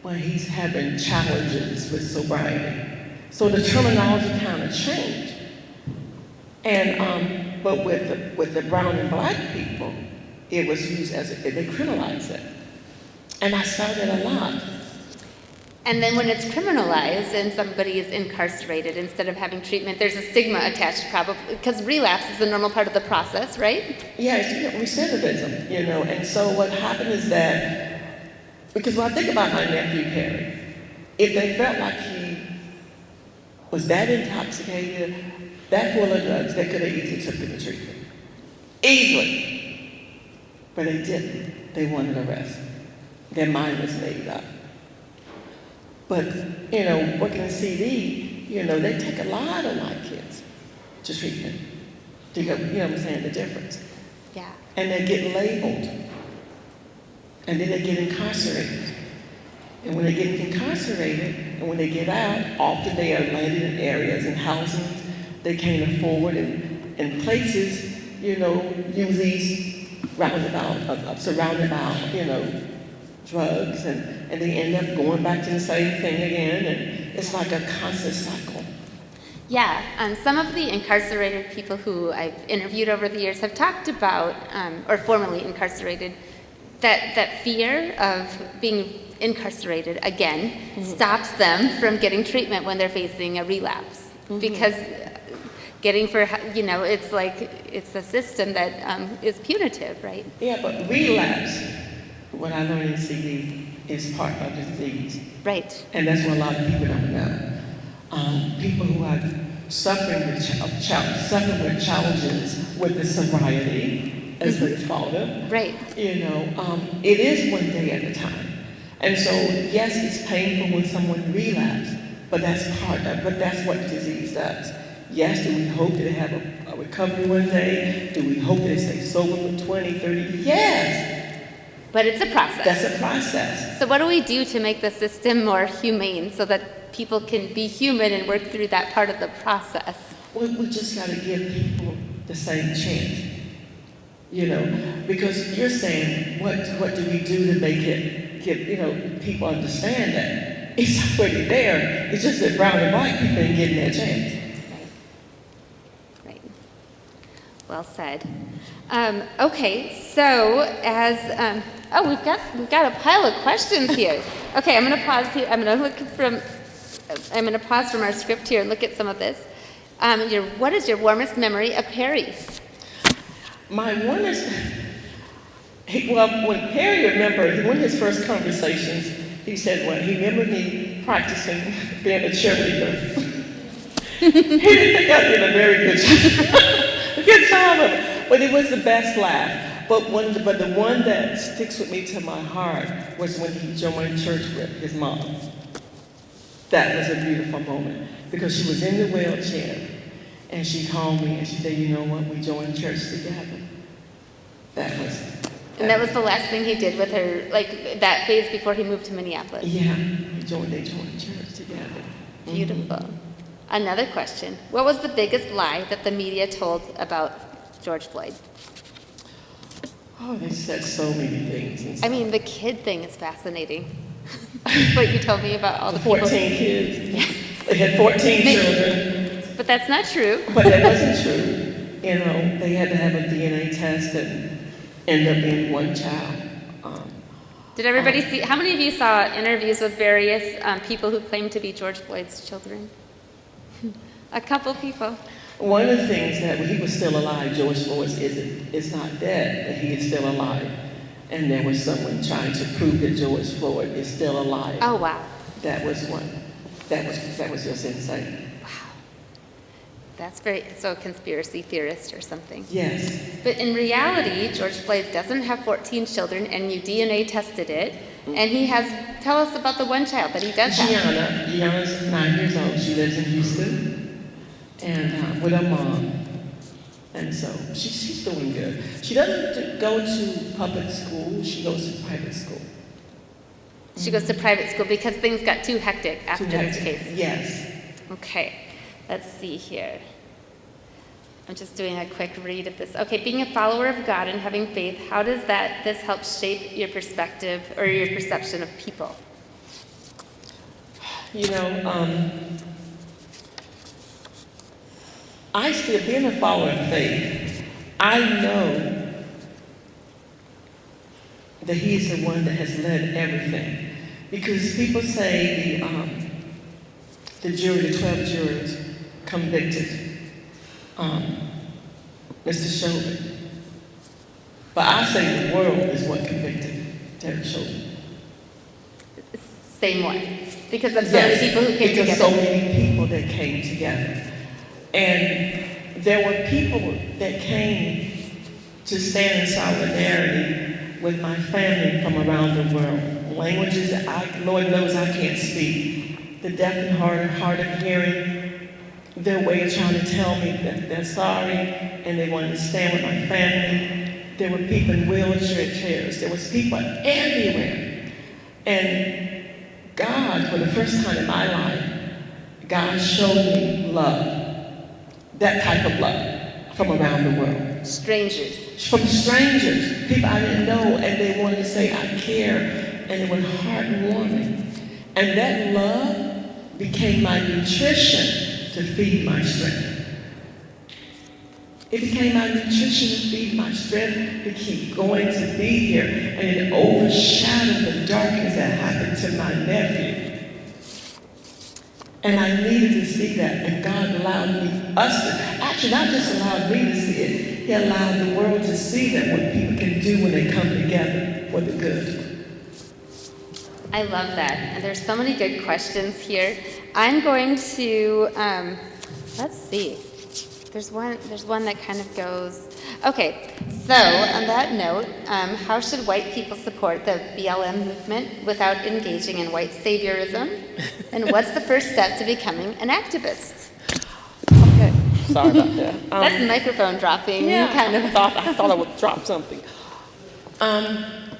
well, he's having challenges with sobriety. So the terminology kind of changed. And, but with the brown and black people, it was used they criminalized it. And I saw that a lot. And then when it's criminalized and somebody is incarcerated instead of having treatment, there's a stigma attached probably, because relapse is the normal part of the process, right? Yeah, it's recidivism, you know. And so what happened is that, because when I think about my nephew, Perry, if they felt like he was that intoxicated, that full of drugs, they could have easily took him to treatment. Easily. But they didn't. They wanted a rest. Their mind was made up. But, you know, working in CD, you know, they take a lot of white kids to treatment. You know what I'm saying, the difference. Yeah. And they get labeled. And then they get incarcerated. And when they get incarcerated, and when they get out, often they are landed in areas and housings they can't afford, and places, you know, use these surrounded by, you know, drugs, and they end up going back to the same thing again, and it's like a constant cycle. Yeah, some of the incarcerated people who I've interviewed over the years have talked about, or formerly incarcerated, that fear of being incarcerated again stops them from getting treatment when they're facing a relapse. Because getting for, you know, it's like, it's a system that is punitive, right? Yeah, but relapse, what I learned in CD, is part of the disease. Right. And that's what a lot of people don't know. People who are suffering with challenges with the sobriety, as we call them. Right. You know, it is one day at a time. And so, yes, it's painful when someone relapses, but that's what disease does. Yes, do we hope that they have a recovery one day? Do we hope that they stay sober for 20, 30? Yes. But it's a process. That's a process. So what do we do to make the system more humane so that people can be human and work through that part of the process? Well, we just got to give people the same chance. You know, because you're saying, what do we do to make it, people understand that it's already there. It's just that brown and white people ain't getting their chance. Right. Well said. Okay, so as we've got a pile of questions here. Okay, I'm going to pause here. I'm going to pause from our script here and look at some of this. What is your warmest memory of Perry? My warmest, when Perry remembered, one of his first conversations, he said, well, he remembered me practicing being a cheerleader. He didn't think I did a very good job of it, but it was the best laugh. But the one that sticks with me to my heart was when he joined church with his mom. That was a beautiful moment because she was in the wheelchair and she called me and she said, you know what, we joined church together. And that was the last thing he did with her, like that phase before he moved to Minneapolis. Yeah, they joined church together. Beautiful. Mm-hmm. Another question. What was the biggest lie that the media told about George Floyd? Oh, they said so many things. I mean, the kid thing is fascinating. What you told me about all the 14 people. kids. Yes. They had 14 children. But that's not true. But that wasn't true. You know, they had to have a DNA test and end up being one child. Did everybody see? How many of you saw interviews with various people who claimed to be George Floyd's children? A couple people. One of the things that when he was still alive, George Floyd is not dead, but he is still alive. And there was someone trying to prove that George Floyd is still alive. Oh, wow. That was one. That was just insane. Wow. That's so conspiracy theorist or something. Yes. But in reality, George Floyd doesn't have 14 children, and you DNA tested it. And he has, tell us about the one child that he does have. Gianna's 9 years old. She lives in Houston and with her mom. And so she's doing good. She doesn't go to public school. She goes to private school. She goes to private school because things got too hectic after this case. Yes. Okay, let's see here. I'm just doing a quick read of this. Okay, being a follower of God and having faith, how does this help shape your perspective or your perception of people? You know, I still, being a follower of faith, I know that He's the one that has led everything. Because people say the 12 jurors convicted Mr. Chauvin. But I say the world is what convicted Derek Chauvin. Same way. Because of so many people who came together. Because so many people that came together. And there were people that came to stand in solidarity with my family from around the world. Languages that Lord knows I can't speak. The deaf and hard of hearing, their way of trying to tell me that they're sorry and they want to stand with my family. There were people in wheelchair chairs. There was people everywhere. And God, for the first time in my life, God showed me love. That type of love from around the world. Strangers. From strangers. People I didn't know, and they wanted to say, I care, and it was heartwarming. And that love became my nutrition to feed my strength. It became my nutrition to feed my strength to keep going to be here, and it overshadowed the darkness that happened to my nephew. And I needed to see that, and God allowed actually not just allowed me to see it, He allowed the world to see that what people can do when they come together for the good. I love that. And there's so many good questions here. I'm going to, let's see. There's one that kind of goes, okay, So, on that note, how should white people support the BLM movement without engaging in white saviorism? And what's the first step to becoming an activist? Okay, sorry about that. That's microphone dropping, Yeah, kind of. I thought I would drop something.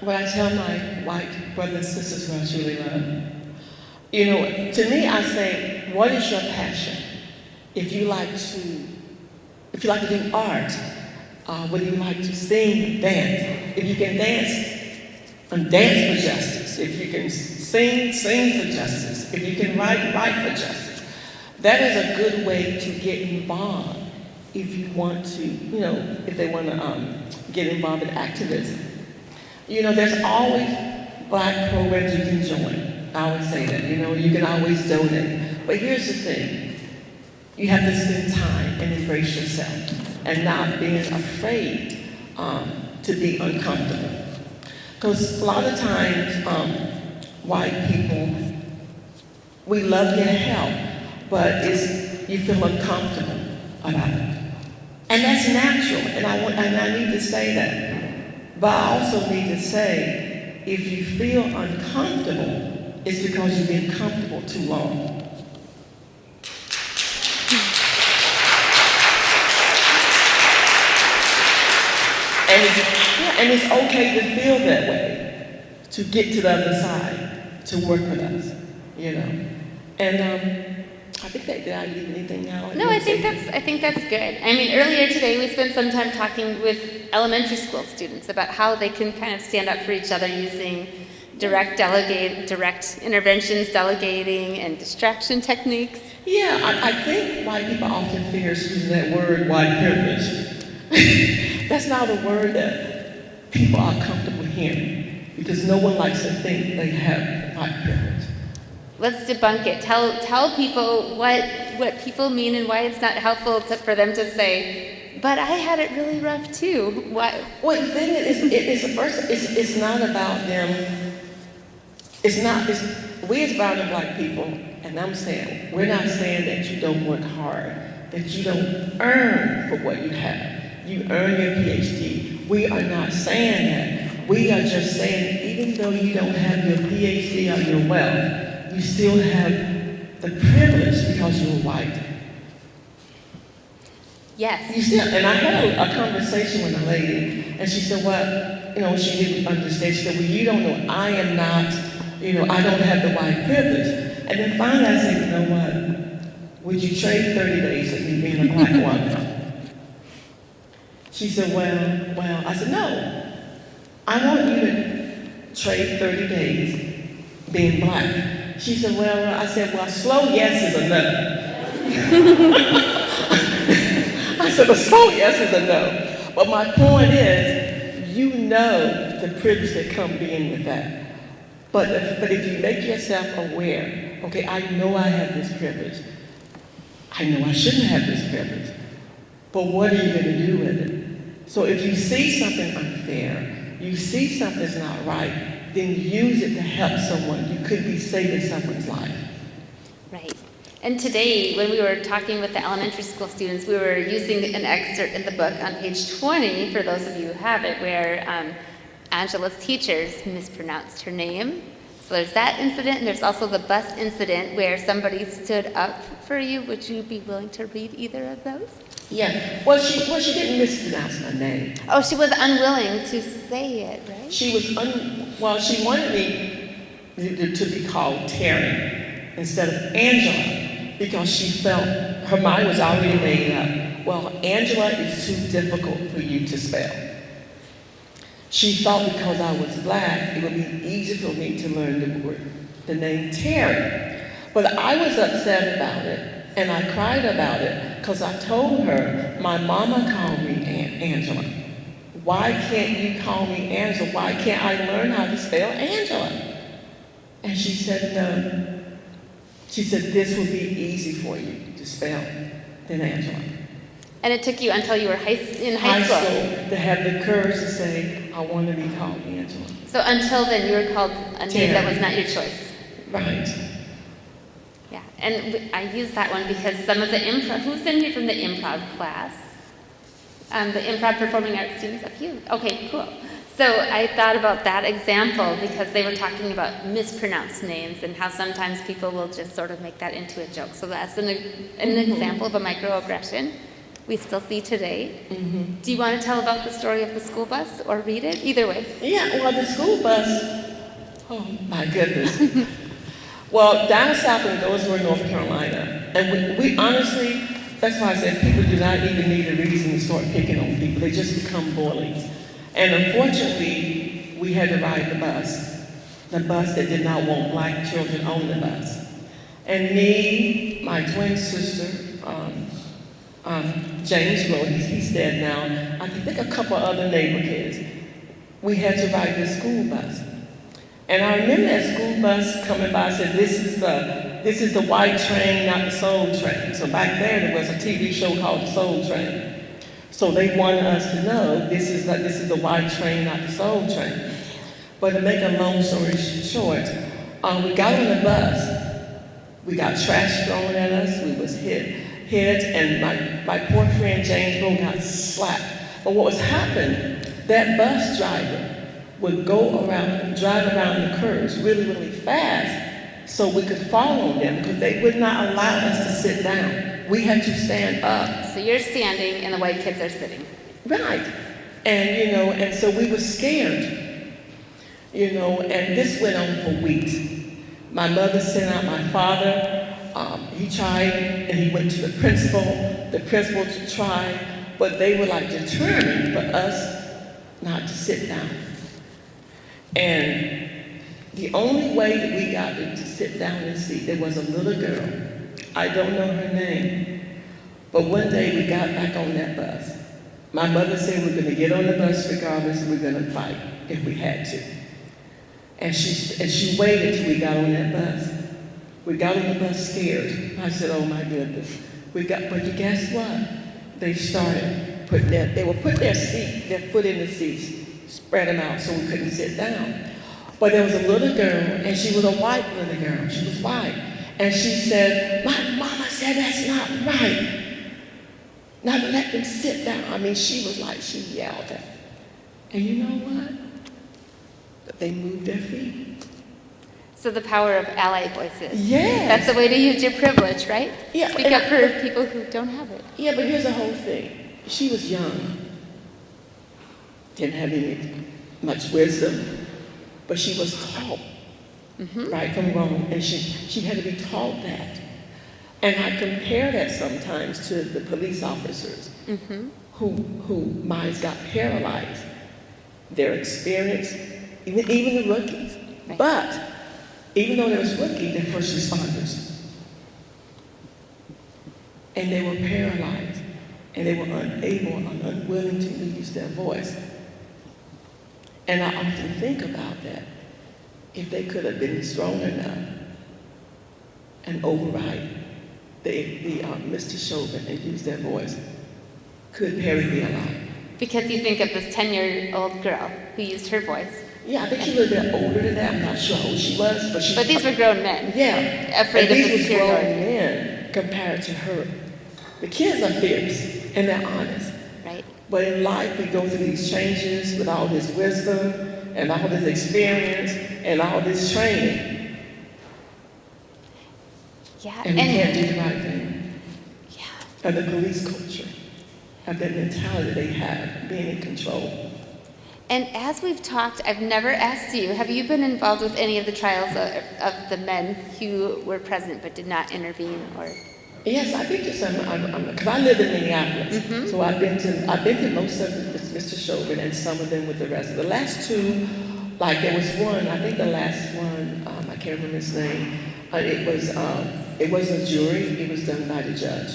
What I tell my white brothers and sisters who I truly love, you know, to me, I say, what is your passion? If you like to do art, whether you like to sing, dance. If you can dance, dance for justice. If you can sing for justice. If you can write for justice. That is a good way to get involved if you want to, you know, if they want to get involved in activism. You know, there's always Black programs you can join. I always say that, you know, you can always donate. But here's the thing. You have to spend time and embrace yourself and not being afraid to be uncomfortable. Because a lot of times, white people, we love your help, but you feel uncomfortable about it. And that's natural, and I need to say that. But I also need to say, if you feel uncomfortable, it's because you've been comfortable too long. And it's okay to feel that way, to get to the other side, to work with us, you know. And I think did I leave anything out? No, I think that's good. I mean, earlier today we spent some time talking with elementary school students about how they can kind of stand up for each other using direct interventions, delegating, and distraction techniques. Yeah, I think white people often fear using that word, white privilege. That's not a word that people are comfortable hearing because no one likes to think they have white privilege. Let's debunk it. Tell people what people mean and why it's not helpful for them to say, but I had it really rough too. Why? Well, the thing it's not about them. We as brown and Black people, and I'm saying, we're not saying that you don't work hard, that you don't earn for what you have. You earn your PhD. We are not saying that. We are just saying, even though you don't have your PhD or your wealth, you still have the privilege because you're white. Yes. You still, and I had a conversation with a lady, and she said, well, you know, she didn't understand. She said, well, you don't know, I am not, you know, I don't have the white privilege. And then finally I said, you know what, would you trade 30 days with me being a Black woman? She said, well, I said, no. I want you to trade 30 days being Black. She said, well, I said, well, slow yes is a no. I said, a slow yes is a no. But my point is, you know the privilege that comes being with that. But if you make yourself aware, okay, I know I have this privilege. I know I shouldn't have this privilege. But what are you going to do with it? So if you see something unfair, you see something that's not right, then use it to help someone. You could be saving someone's life. Right. And today, when we were talking with the elementary school students, we were using an excerpt in the book on page 20, for those of you who have it, where Angela's teachers mispronounced her name. So there's that incident, and there's also the bus incident where somebody stood up for you. Would you be willing to read either of those? Yeah. Well, she didn't mispronounce my name. Oh, she was unwilling to say it, right? She was she wanted me to be called Terry instead of Angela because she felt her mind was already made up. Well, Angela is too difficult for you to spell. She thought because I was Black, it would be easy for me to learn the name Terry. But I was upset about it. And I cried about it because I told her, my mama called me Angela. Why can't you call me Angela? Why can't I learn how to spell Angela? And she said, no. She said, this will be easy for you to spell than Angela. And it took you until you were in high school school to have the courage to say, I want to be called Angela. So until then, you were called a name that was not your choice. Right. Yeah, and I use that one because some of the improv, who's in here from the improv class? The improv performing arts students up you. Okay, cool. So I thought about that example because they were talking about mispronounced names and how sometimes people will just sort of make that into a joke. So that's an example of a microaggression we still see today. Do you want to tell about the story of the school bus or read it? Either way. Yeah, well, the school bus, oh my goodness. Well, down south in Goldsboro, North Carolina, and we honestly, that's why I said people do not even need a reason to start picking on people. They just become bullies. And unfortunately, we had to ride the bus that did not want black children on the bus. And me, my twin sister, James Rowe, he's dead now, I think a couple other neighbor kids, we had to ride the school bus. And I remember that school bus coming by and said, this is the white train, not the soul train. So back there was a TV show called The Soul Train. So they wanted us to know this is the white train, not the soul train. But to make a long story short, we got on the bus, we got trash thrown at us, we was hit, and my poor friend James Rowe got slapped. But what was happening, that bus driver would drive around the curves really, really fast so we could follow them because they would not allow us to sit down. We had to stand up. So you're standing and the white kids are sitting. Right. And, and so we were scared, and this went on for weeks. My mother sent out my father. He tried, and he went to the principal. The principal tried, but they were determined for us not to sit down. And the only way that we got to sit down and see, there was a little girl. I don't know her name, but one day we got back on that bus. My mother said we're going to get on the bus regardless, and we're going to fight if we had to. And she waited till we got on that bus. We got on the bus scared. I said, oh my goodness. But you guess what? They started putting they would put their foot in the seats, spread them out so we couldn't sit down. But there was a little girl, and she was a white little girl. She was white. And she said, my mama said that's not right. Not to let them sit down. I mean, she yelled at. And you know what? They moved their feet. So the power of ally voices. Yeah. That's the way to use your privilege, right? Yeah. Speak up for people who don't have it. Yeah, but here's the whole thing. She was young. Didn't have much wisdom. But she was taught right from wrong. And she had to be taught that. And I compare that sometimes to the police officers who minds got paralyzed. Their experience, even the rookies. Right. But even though they was rookies, they're first responders. And they were paralyzed. And they were unable and unwilling to use their voice. And I often think about that. If they could have been strong enough and override the Mr. Chauvin and use their voice, could Perry be alive? Because you think of this 10-year-old girl who used her voice. Yeah, I think she was a bit older than that. I'm not sure how old she was, but these were grown men. Yeah, afraid and of the these were grown superiority. men compared to her. The kids are fierce and they're honest. Right. But in life, we go through these changes with all this wisdom and all this experience and all this training. Yeah. And we can't do the right thing. Yeah. And the police culture, of that mentality they have, being in control. And as we've talked, I've never asked you, have you been involved with any of the trials of the men who were present but did not intervene? Or? Yes, I've been to some, because I live in Minneapolis, so I've been to most of them with Mr. Chauvin and some of them with the rest. The last two, there was one, I think the last one, I can't remember his name, it wasn't a jury, it was done by the judge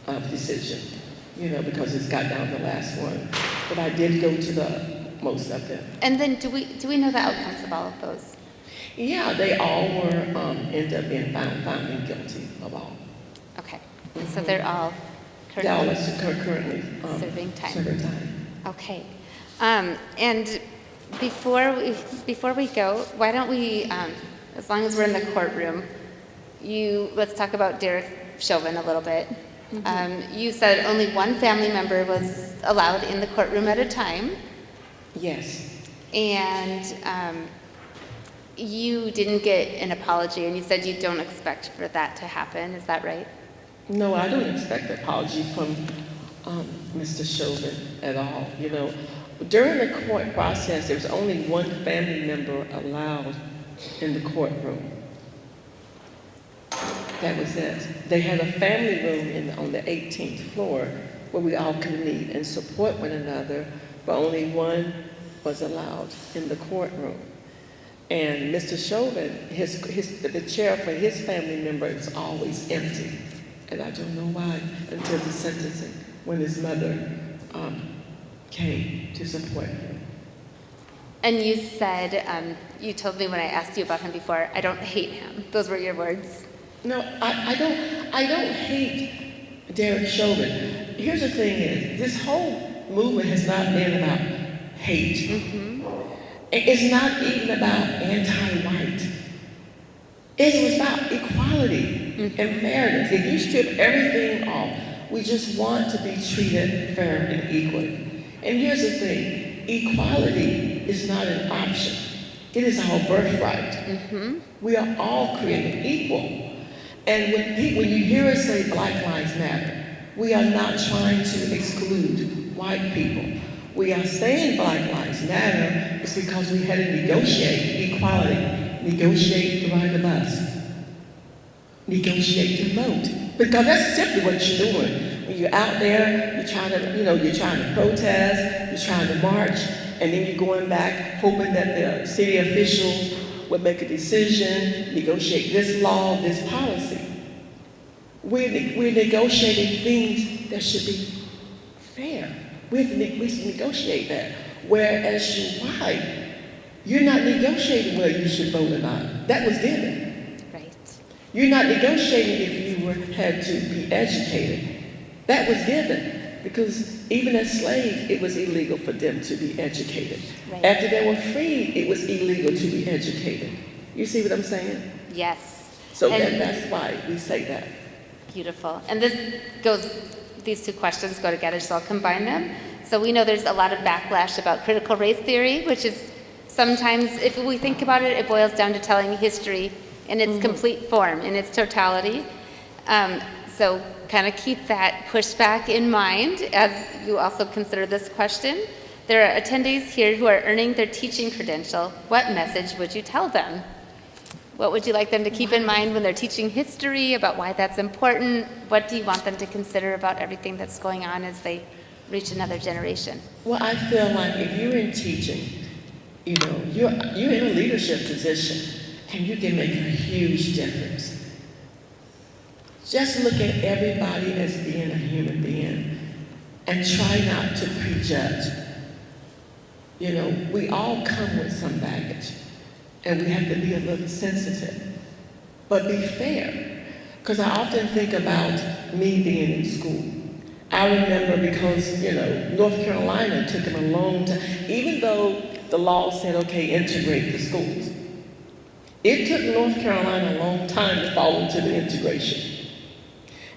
of decision, because it's got down to the last one. But I did go to most of them. And then do we know the outcomes of all of those? Yeah, they all were, ended up being found guilty of all. Okay, so they're all currently serving time. Serving time. Okay, and before we go, why don't we, as long as we're in the courtroom, let's talk about Derek Chauvin a little bit. You said only one family member was allowed in the courtroom at a time. Yes. And you didn't get an apology, and you said you don't expect for that to happen. Is that right? No, I don't expect an apology from Mr. Chauvin at all. You know, during the court process, there was only one family member allowed in the courtroom. That was it. They had a family room on the 18th floor where we all could meet and support one another, but only one was allowed in the courtroom. And Mr. Chauvin, the chair for his family member is always empty. And I don't know why until the sentencing, when his mother came to support him. And you said, you told me when I asked you about him before, I don't hate him. Those were your words. No, I don't hate Derek Chauvin. Here's the thing is, this whole movement has not been about hate. Mm-hmm. It's not even about anti-white. It was about equality and fairness. If you strip everything off, we just want to be treated fair and equally. And here's the thing, equality is not an option. It is our birthright. Mm-hmm. We are all created equal. And when you hear us say Black Lives Matter, we are not trying to exclude white people. We are saying Black Lives Matter is because we had to negotiate equality, negotiate the right of us, negotiate to vote. Because that's simply what you're doing. When you're out there, you're trying to protest, you're trying to march, and then you're going back hoping that the city officials would make a decision, negotiate this law, this policy. We're negotiating things that should be fair. We negotiate that. Whereas you're white, you're not negotiating whether you should vote or not. That was given. Right. You're not negotiating if you had to be educated. That was given. Because even as slaves, it was illegal for them to be educated. Right. After they were freed, it was illegal to be educated. You see what I'm saying? Yes. So that's why we say that. Beautiful. And these two questions go together, so I'll combine them. So we know there's a lot of backlash about critical race theory, which is sometimes, if we think about it, it boils down to telling history in its complete form, in its totality. So kind of keep that pushback in mind as you also consider this question. There are attendees here who are earning their teaching credential. What message would you tell them? What would you like them to keep in mind when they're teaching history, about why that's important? What do you want them to consider about everything that's going on as they reach another generation? Well, I feel like if you're in teaching, you're in a leadership position, and you can make a huge difference. Just look at everybody as being a human being and try not to prejudge. We all come with some baggage, and we have to be a little sensitive, but be fair. Because I often think about me being in school. I remember because, North Carolina took them a long time, even though the law said, okay, integrate the schools. It took North Carolina a long time to fall into the integration.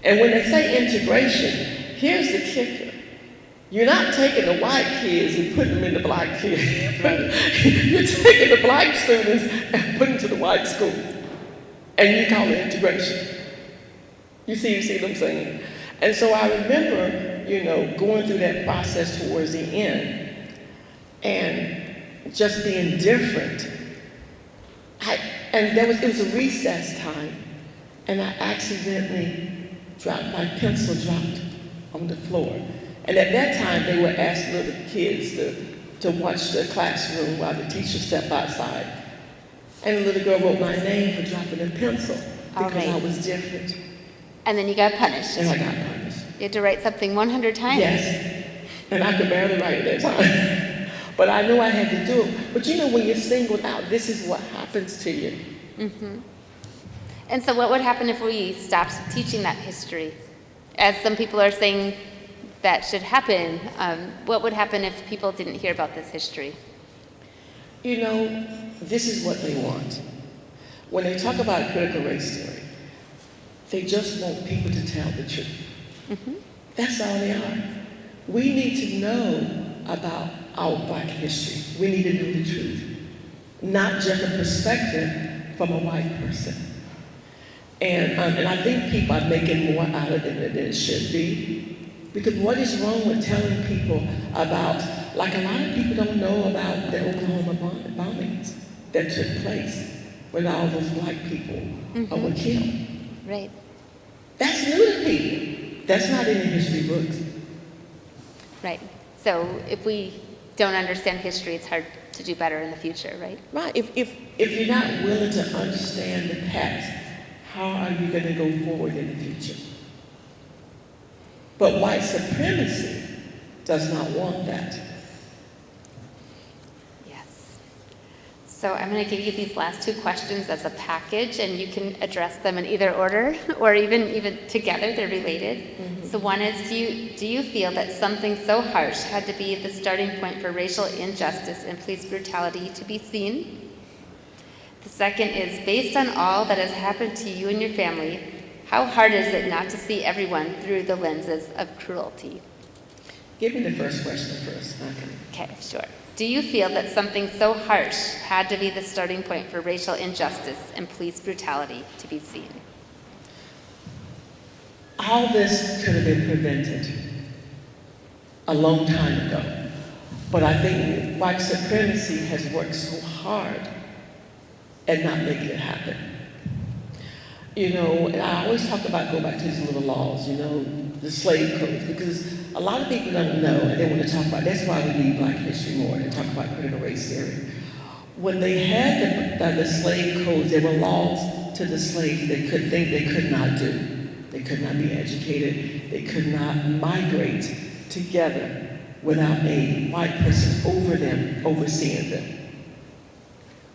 And when they say integration, here's the kicker. You're not taking the white kids and putting them in the black kids. You're taking the black students and putting them to the white schools. And you call it integration. You see what I'm saying? And so I remember, going through that process towards the end and just being different. It was a recess time, and I accidentally my pencil dropped on the floor. And at that time, they would ask little kids to watch the classroom while the teacher stepped outside. And the little girl wrote my name for dropping a pencil because I was different. And then you got punished. And I got punished. You had to write something 100 times. Yes. And I could barely write at that time. But I knew I had to do it. But when you're singled out, this is what happens to you. Mm-hmm. And so what would happen if we stopped teaching that history? As some people are saying that should happen, what would happen if people didn't hear about this history? This is what they want. When they talk about critical race theory, they just want people to tell the truth. That's all they are. We need to know about our Black history. We need to know the truth, not just a perspective from a white person. And I think people are making more out of it than it should be. Because what is wrong with telling people about, like a lot of people don't know about the Oklahoma bombings that took place when all those Black people were killed. Right. That's new to people. That's not in the history books. Right. So if we don't understand history, it's hard to do better in the future, right? Right. If you're not willing to understand the past, how are you going to go forward in the future? But white supremacy does not want that. Yes. So I'm going to give you these last two questions as a package, and you can address them in either order or even together. They're related. So one is, do you feel that something so harsh had to be the starting point for racial injustice and police brutality to be seen? The second is, based on all that has happened to you and your family, how hard is it not to see everyone through the lenses of cruelty? Give me the first question first. Okay, sure. Do you feel that something so harsh had to be the starting point for racial injustice and police brutality to be seen? All this could have been prevented a long time ago. But I think white supremacy has worked so hard at not making it happen. You know, and I always talk about, go back to these little laws, you know, the slave codes, because a lot of people don't know and they want to talk about, that's why we need Black history more and talk about critical race theory. When they had the slave codes, there were laws to the slaves they could not do. They could not be educated. They could not migrate together without a white person over them, overseeing them.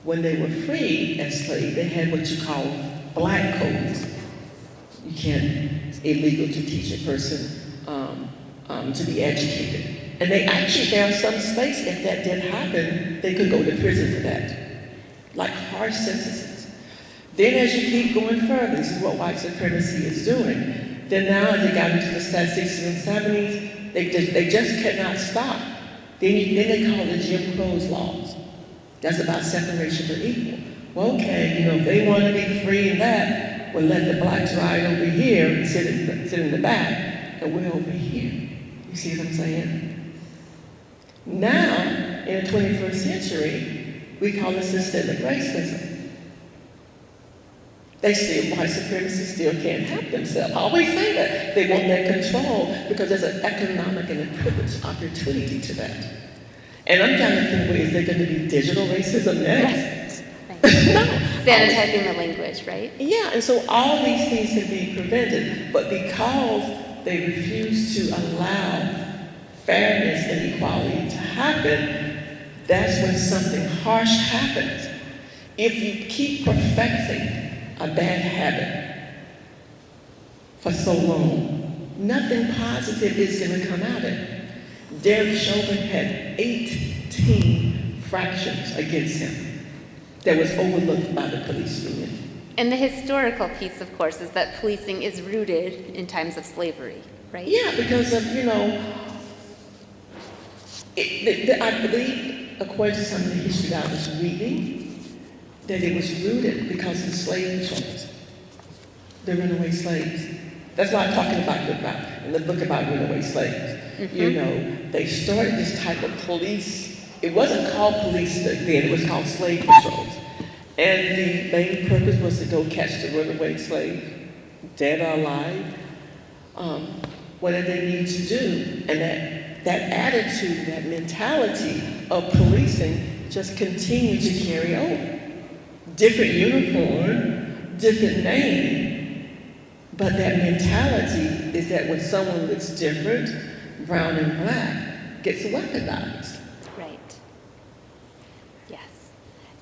When they were freed as slaves, they had what you call Black codes. You can't, it's illegal to teach a person to be educated. And they actually, there are some states, if that did happen, they could go to prison for that. Like harsh sentences. Then as you keep going further, this is what white supremacy is doing. Then now as they got into the 60s and 70s, they just cannot stop. Then they call it Jim Crow's laws. That's about separation but equal. Well, okay, you know, if they want to be free in that, well, let the Blacks ride over here and sit in the back, and we're over here. You see what I'm saying? Now, in the 21st century, we call it systemic racism. White supremacy still can't help themselves. I always say that. They want that control because there's an economic and a privileged opportunity to that. And I'm trying to think, is there going to be digital racism next? No. Sanitizing the language, right? Yeah, and so all these things can be prevented, but because they refuse to allow fairness and equality to happen, that's when something harsh happens. If you keep perfecting a bad habit for so long, nothing positive is going to come out of it. Derek Chauvin had 18 fractions against him that was overlooked by the police union. And the historical piece, of course, is that policing is rooted in times of slavery, right? Yeah, because of, you know, I believe, according to some of the history that I was reading, that it was rooted because of the slave patrols, the runaway slaves. That's why I'm talking about in the book about runaway slaves. You know, they started this type of police. It wasn't called police then, it was called slave patrols. And the main purpose was to go catch the runaway slave, dead or alive, whatever they needed to do. And that attitude, that mentality of policing just continued to carry over. Different uniform, different name, but that mentality is that when someone looks different, brown and black, gets weaponized. Right. Yes.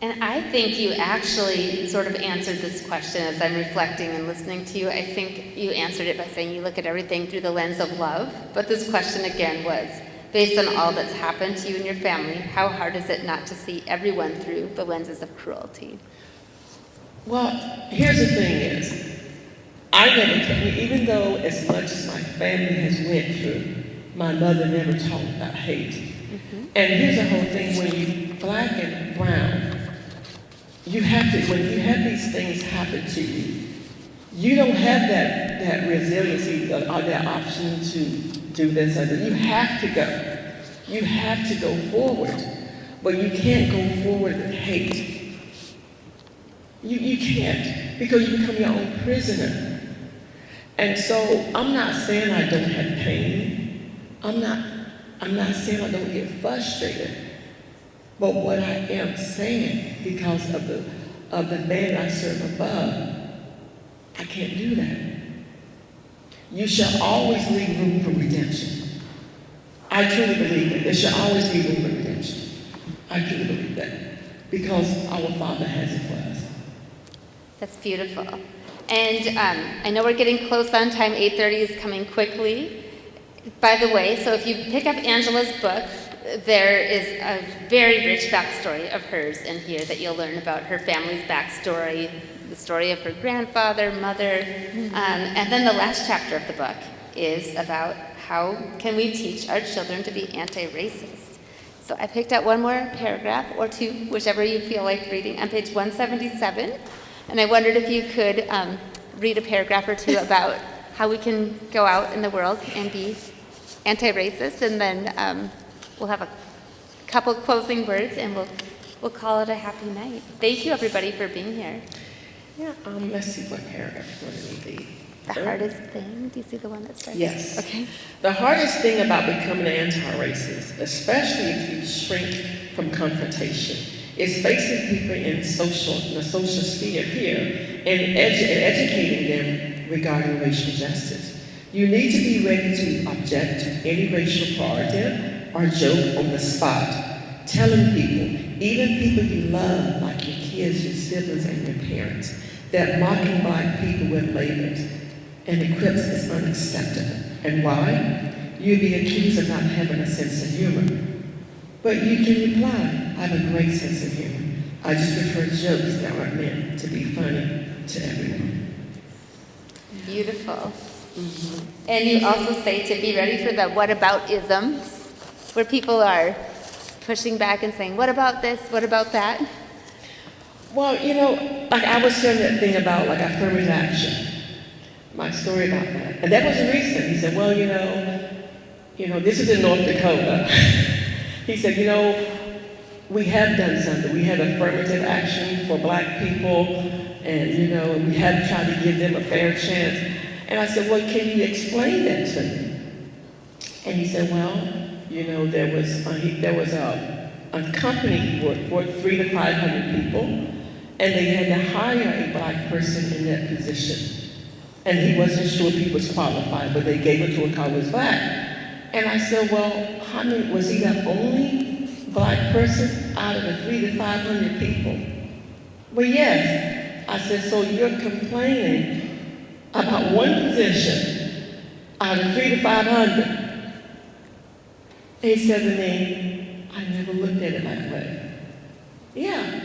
And I think you actually sort of answered this question as I'm reflecting and listening to you. I think you answered it by saying you look at everything through the lens of love. But this question again was, based on all that's happened to you and your family, how hard is it not to see everyone through the lenses of cruelty? Well, here's the thing is, I never, even though as much as my family has went through, my mother never taught about hate. And here's the whole thing, when you're black and brown, you have to, when you have these things happen to you, you don't have that resiliency or that option to do this or that. You have to go. You have to go forward. But you can't go forward with hate. You can't, because you become your own prisoner. And so I'm not saying I don't have pain. I'm not saying I don't get frustrated. But what I am saying, because of the man I serve above, I can't do that. You shall always leave room for redemption. I truly believe that. There shall always be room for redemption. I truly believe that. Because our Father has it for us. That's beautiful. And I know we're getting close on time. 8:30 is coming quickly. By the way, so if you pick up Angela's book, there is a very rich backstory of hers in here that you'll learn about her family's backstory, the story of her grandfather, mother, and then the last chapter of the book is about how can we teach our children to be anti-racist. So I picked out one more paragraph or two, whichever you feel like reading, on page 177, and I wondered if you could read a paragraph or two about how we can go out in the world and be anti-racist, and then we'll have a couple closing words, and we'll call it a happy night. Thank you, everybody, for being here. Yeah, let's see what paragraph you want to read. The hardest thing, do you see the one that starts? Yes. Okay. The hardest thing about becoming anti-racist, especially if you shrink from confrontation, is facing people in the social sphere here and educating them regarding racial justice. You need to be ready to object to any racial pejorative or joke on the spot, telling people, even people you love, like your kids, your siblings, and your parents, that mocking black people with labels and equips is unacceptable. And why? You'd be accused of not having a sense of humor. But you can reply, I have a great sense of humor. I just prefer jokes that aren't meant to be funny to everyone. Beautiful. And you also say to be ready for the what about isms, where people are pushing back and saying, what about this, what about that? Well, like I was saying that thing about like affirmative action, my story about that. And that wasn't recent. He said, well, this is in North Dakota. He said, we have done something. We had affirmative action for black people, and, we have tried to give them a fair chance. And I said, well, can you explain that to me? And he said, well, there was a company who worked for 300 to 500 people, and they had to hire a black person in that position. And he wasn't sure if he was qualified, but they gave it to a because he was black. And I said, well, was he the only black person out of the 300 to 500 people? Well, yes. I said, so you're complaining about one position out of 300 to 500. He said to me, I never looked at it that way. Yeah,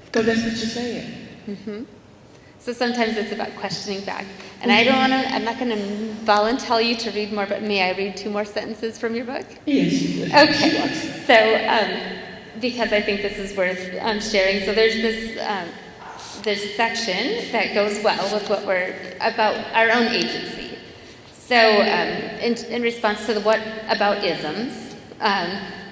because that's what you're saying. Mm-hmm. So sometimes it's about questioning back. And I'm not going to volunteer you to read more, but may I read 2 more sentences from your book? Yes. Okay. So, because I think this is worth sharing. So there's this section that goes well with what we're about our own agency. So in response to the what about isms,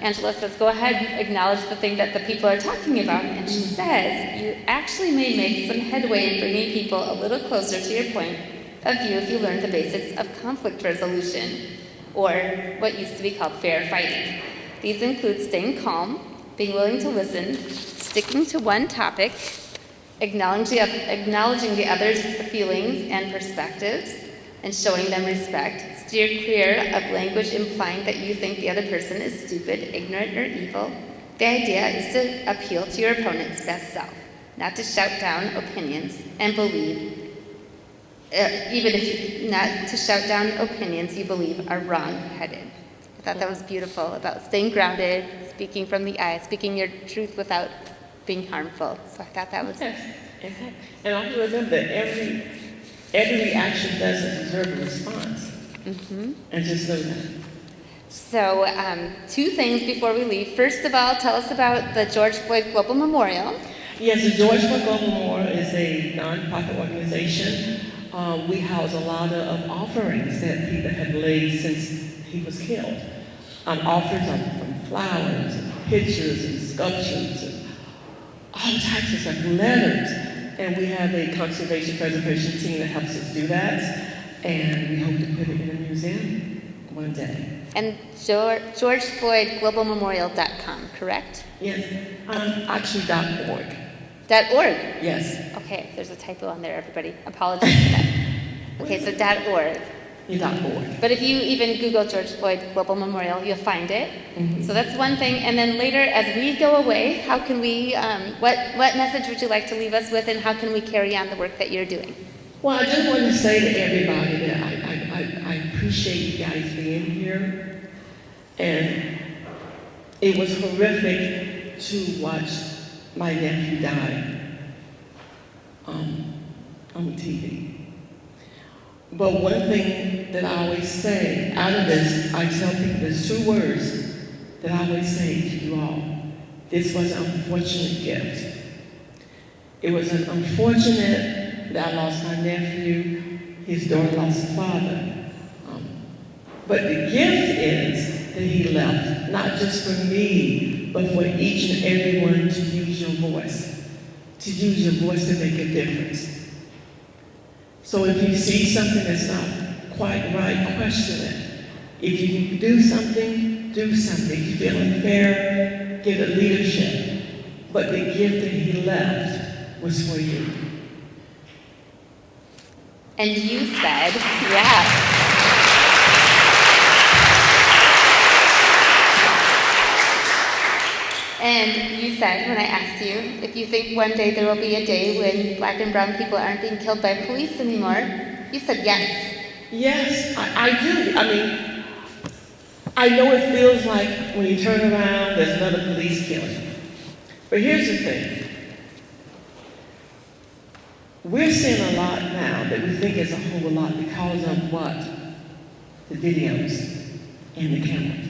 Angela says, go ahead and acknowledge the thing that the people are talking about. And she says, you actually may make some headway in bringing people a little closer to your point of view if you learn the basics of conflict resolution, or what used to be called fair fighting. These include staying calm, being willing to listen, sticking to one topic, acknowledging the other's feelings and perspectives, and showing them respect. Steer clear of language implying that you think the other person is stupid, ignorant, or evil. The idea is to appeal to your opponent's best self, not to shout down opinions and believe, not to shout down opinions you believe are wrong-headed. I thought that was beautiful about staying grounded, speaking from the eye, speaking your truth without being harmful. So I thought that was... Yes. And I remember every reaction doesn't deserve a response. And just know that. So, two things before we leave. First of all, tell us about the George Floyd Global Memorial. Yes, the George Floyd Global Memorial is a nonprofit organization. We house a lot of offerings that people have laid since he was killed. Offerings from flowers, and pictures, and sculptures, and all types of letters. And we have a conservation preservation team that helps us do that. And we hope to put it in a museum one day. And GeorgeFloydGlobalMemorial.com, correct? Yes, actually .org. .org? Yes. Okay, there's a typo on there, everybody. Apologies for that. Okay, so .org. .org. But if you even Google George Floyd Global Memorial, you'll find it. So that's one thing. And then later, as we go away, how can we, what message would you like to leave us with, and how can we carry on the work that you're doing? Well, I just want to say to everybody that I appreciate you guys being here. And it was horrific to watch my nephew die on TV. But one thing that I always say, out of this, I tell people there's two words that I always say to you all. This was an unfortunate gift. It was an unfortunate that I lost my nephew, his daughter lost her father. But the gift is that he left, not just for me, but for each and everyone to use your voice. To use your voice to make a difference. So if you see something that's not quite right, question it. If you can do something, do something. If you feel unfair, give it leadership. But the gift that he left was for you. And you said, yeah. And you said, when I asked you, if you think one day there will be a day when black and brown people aren't being killed by police anymore, you said yes. Yes, I do. I mean, I know it feels like when you turn around, there's another police killing. But here's the thing. We're seeing a lot now that we think is a whole lot because of what? The videos and the cameras.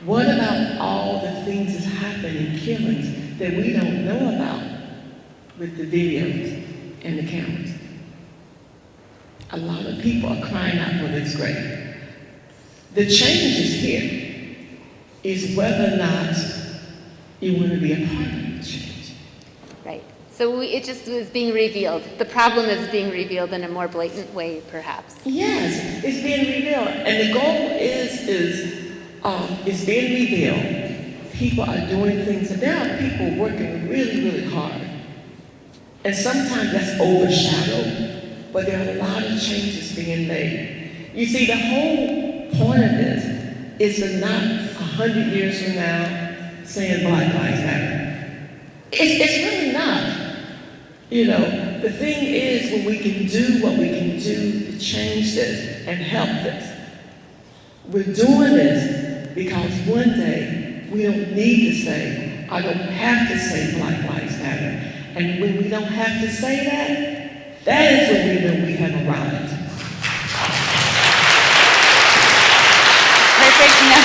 What about all the things that's happening, killings, that we don't know about with the videos and the cameras? A lot of people are crying out for this great. The change is here, is whether or not you want to be a part of the change. Right. So it just is being revealed. The problem is being revealed in a more blatant way, perhaps. Yes, it's being revealed. And the goal is being revealed. People are doing things, and there are people working really, really hard. And sometimes that's overshadowed, but there are a lot of changes being made. You see, the whole point of this is to not 100 years from now saying Black Lives Matter. It's really not. You know, the thing is when we can do what we can do to change this and help this. We're doing this because one day we don't need to say, I don't have to say Black Lives Matter. And when we don't have to say that, that is when we know we have arrived. Perfect. No.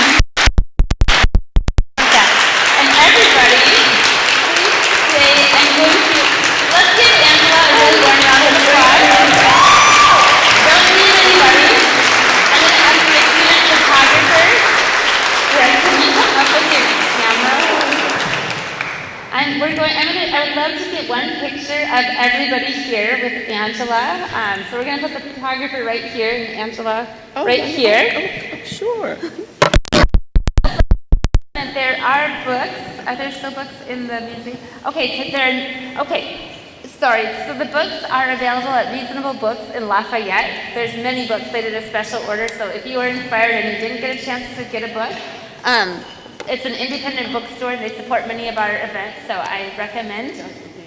Okay. And everybody, please stay. I'm going to, let's give Angela a really warm round of applause. Don't leave anybody. I'm going to ask my student photographer. Can you come up with your camera? I would love to get one picture of everybody here with Angela. So we're going to put the photographer right here and Angela right here. Oh, sure. And there are books. Are there still books in the museum? Okay, sorry. So the books are available at Reasonable Books in Lafayette. There's many books. They did a special order. So if you were inspired and you didn't get a chance to get a book, it's an independent bookstore, and they support many of our events, so I recommend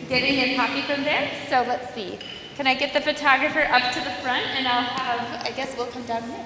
getting a copy from there. So let's see. Can I get the photographer up to the front, and I'll have, I guess we'll come down here.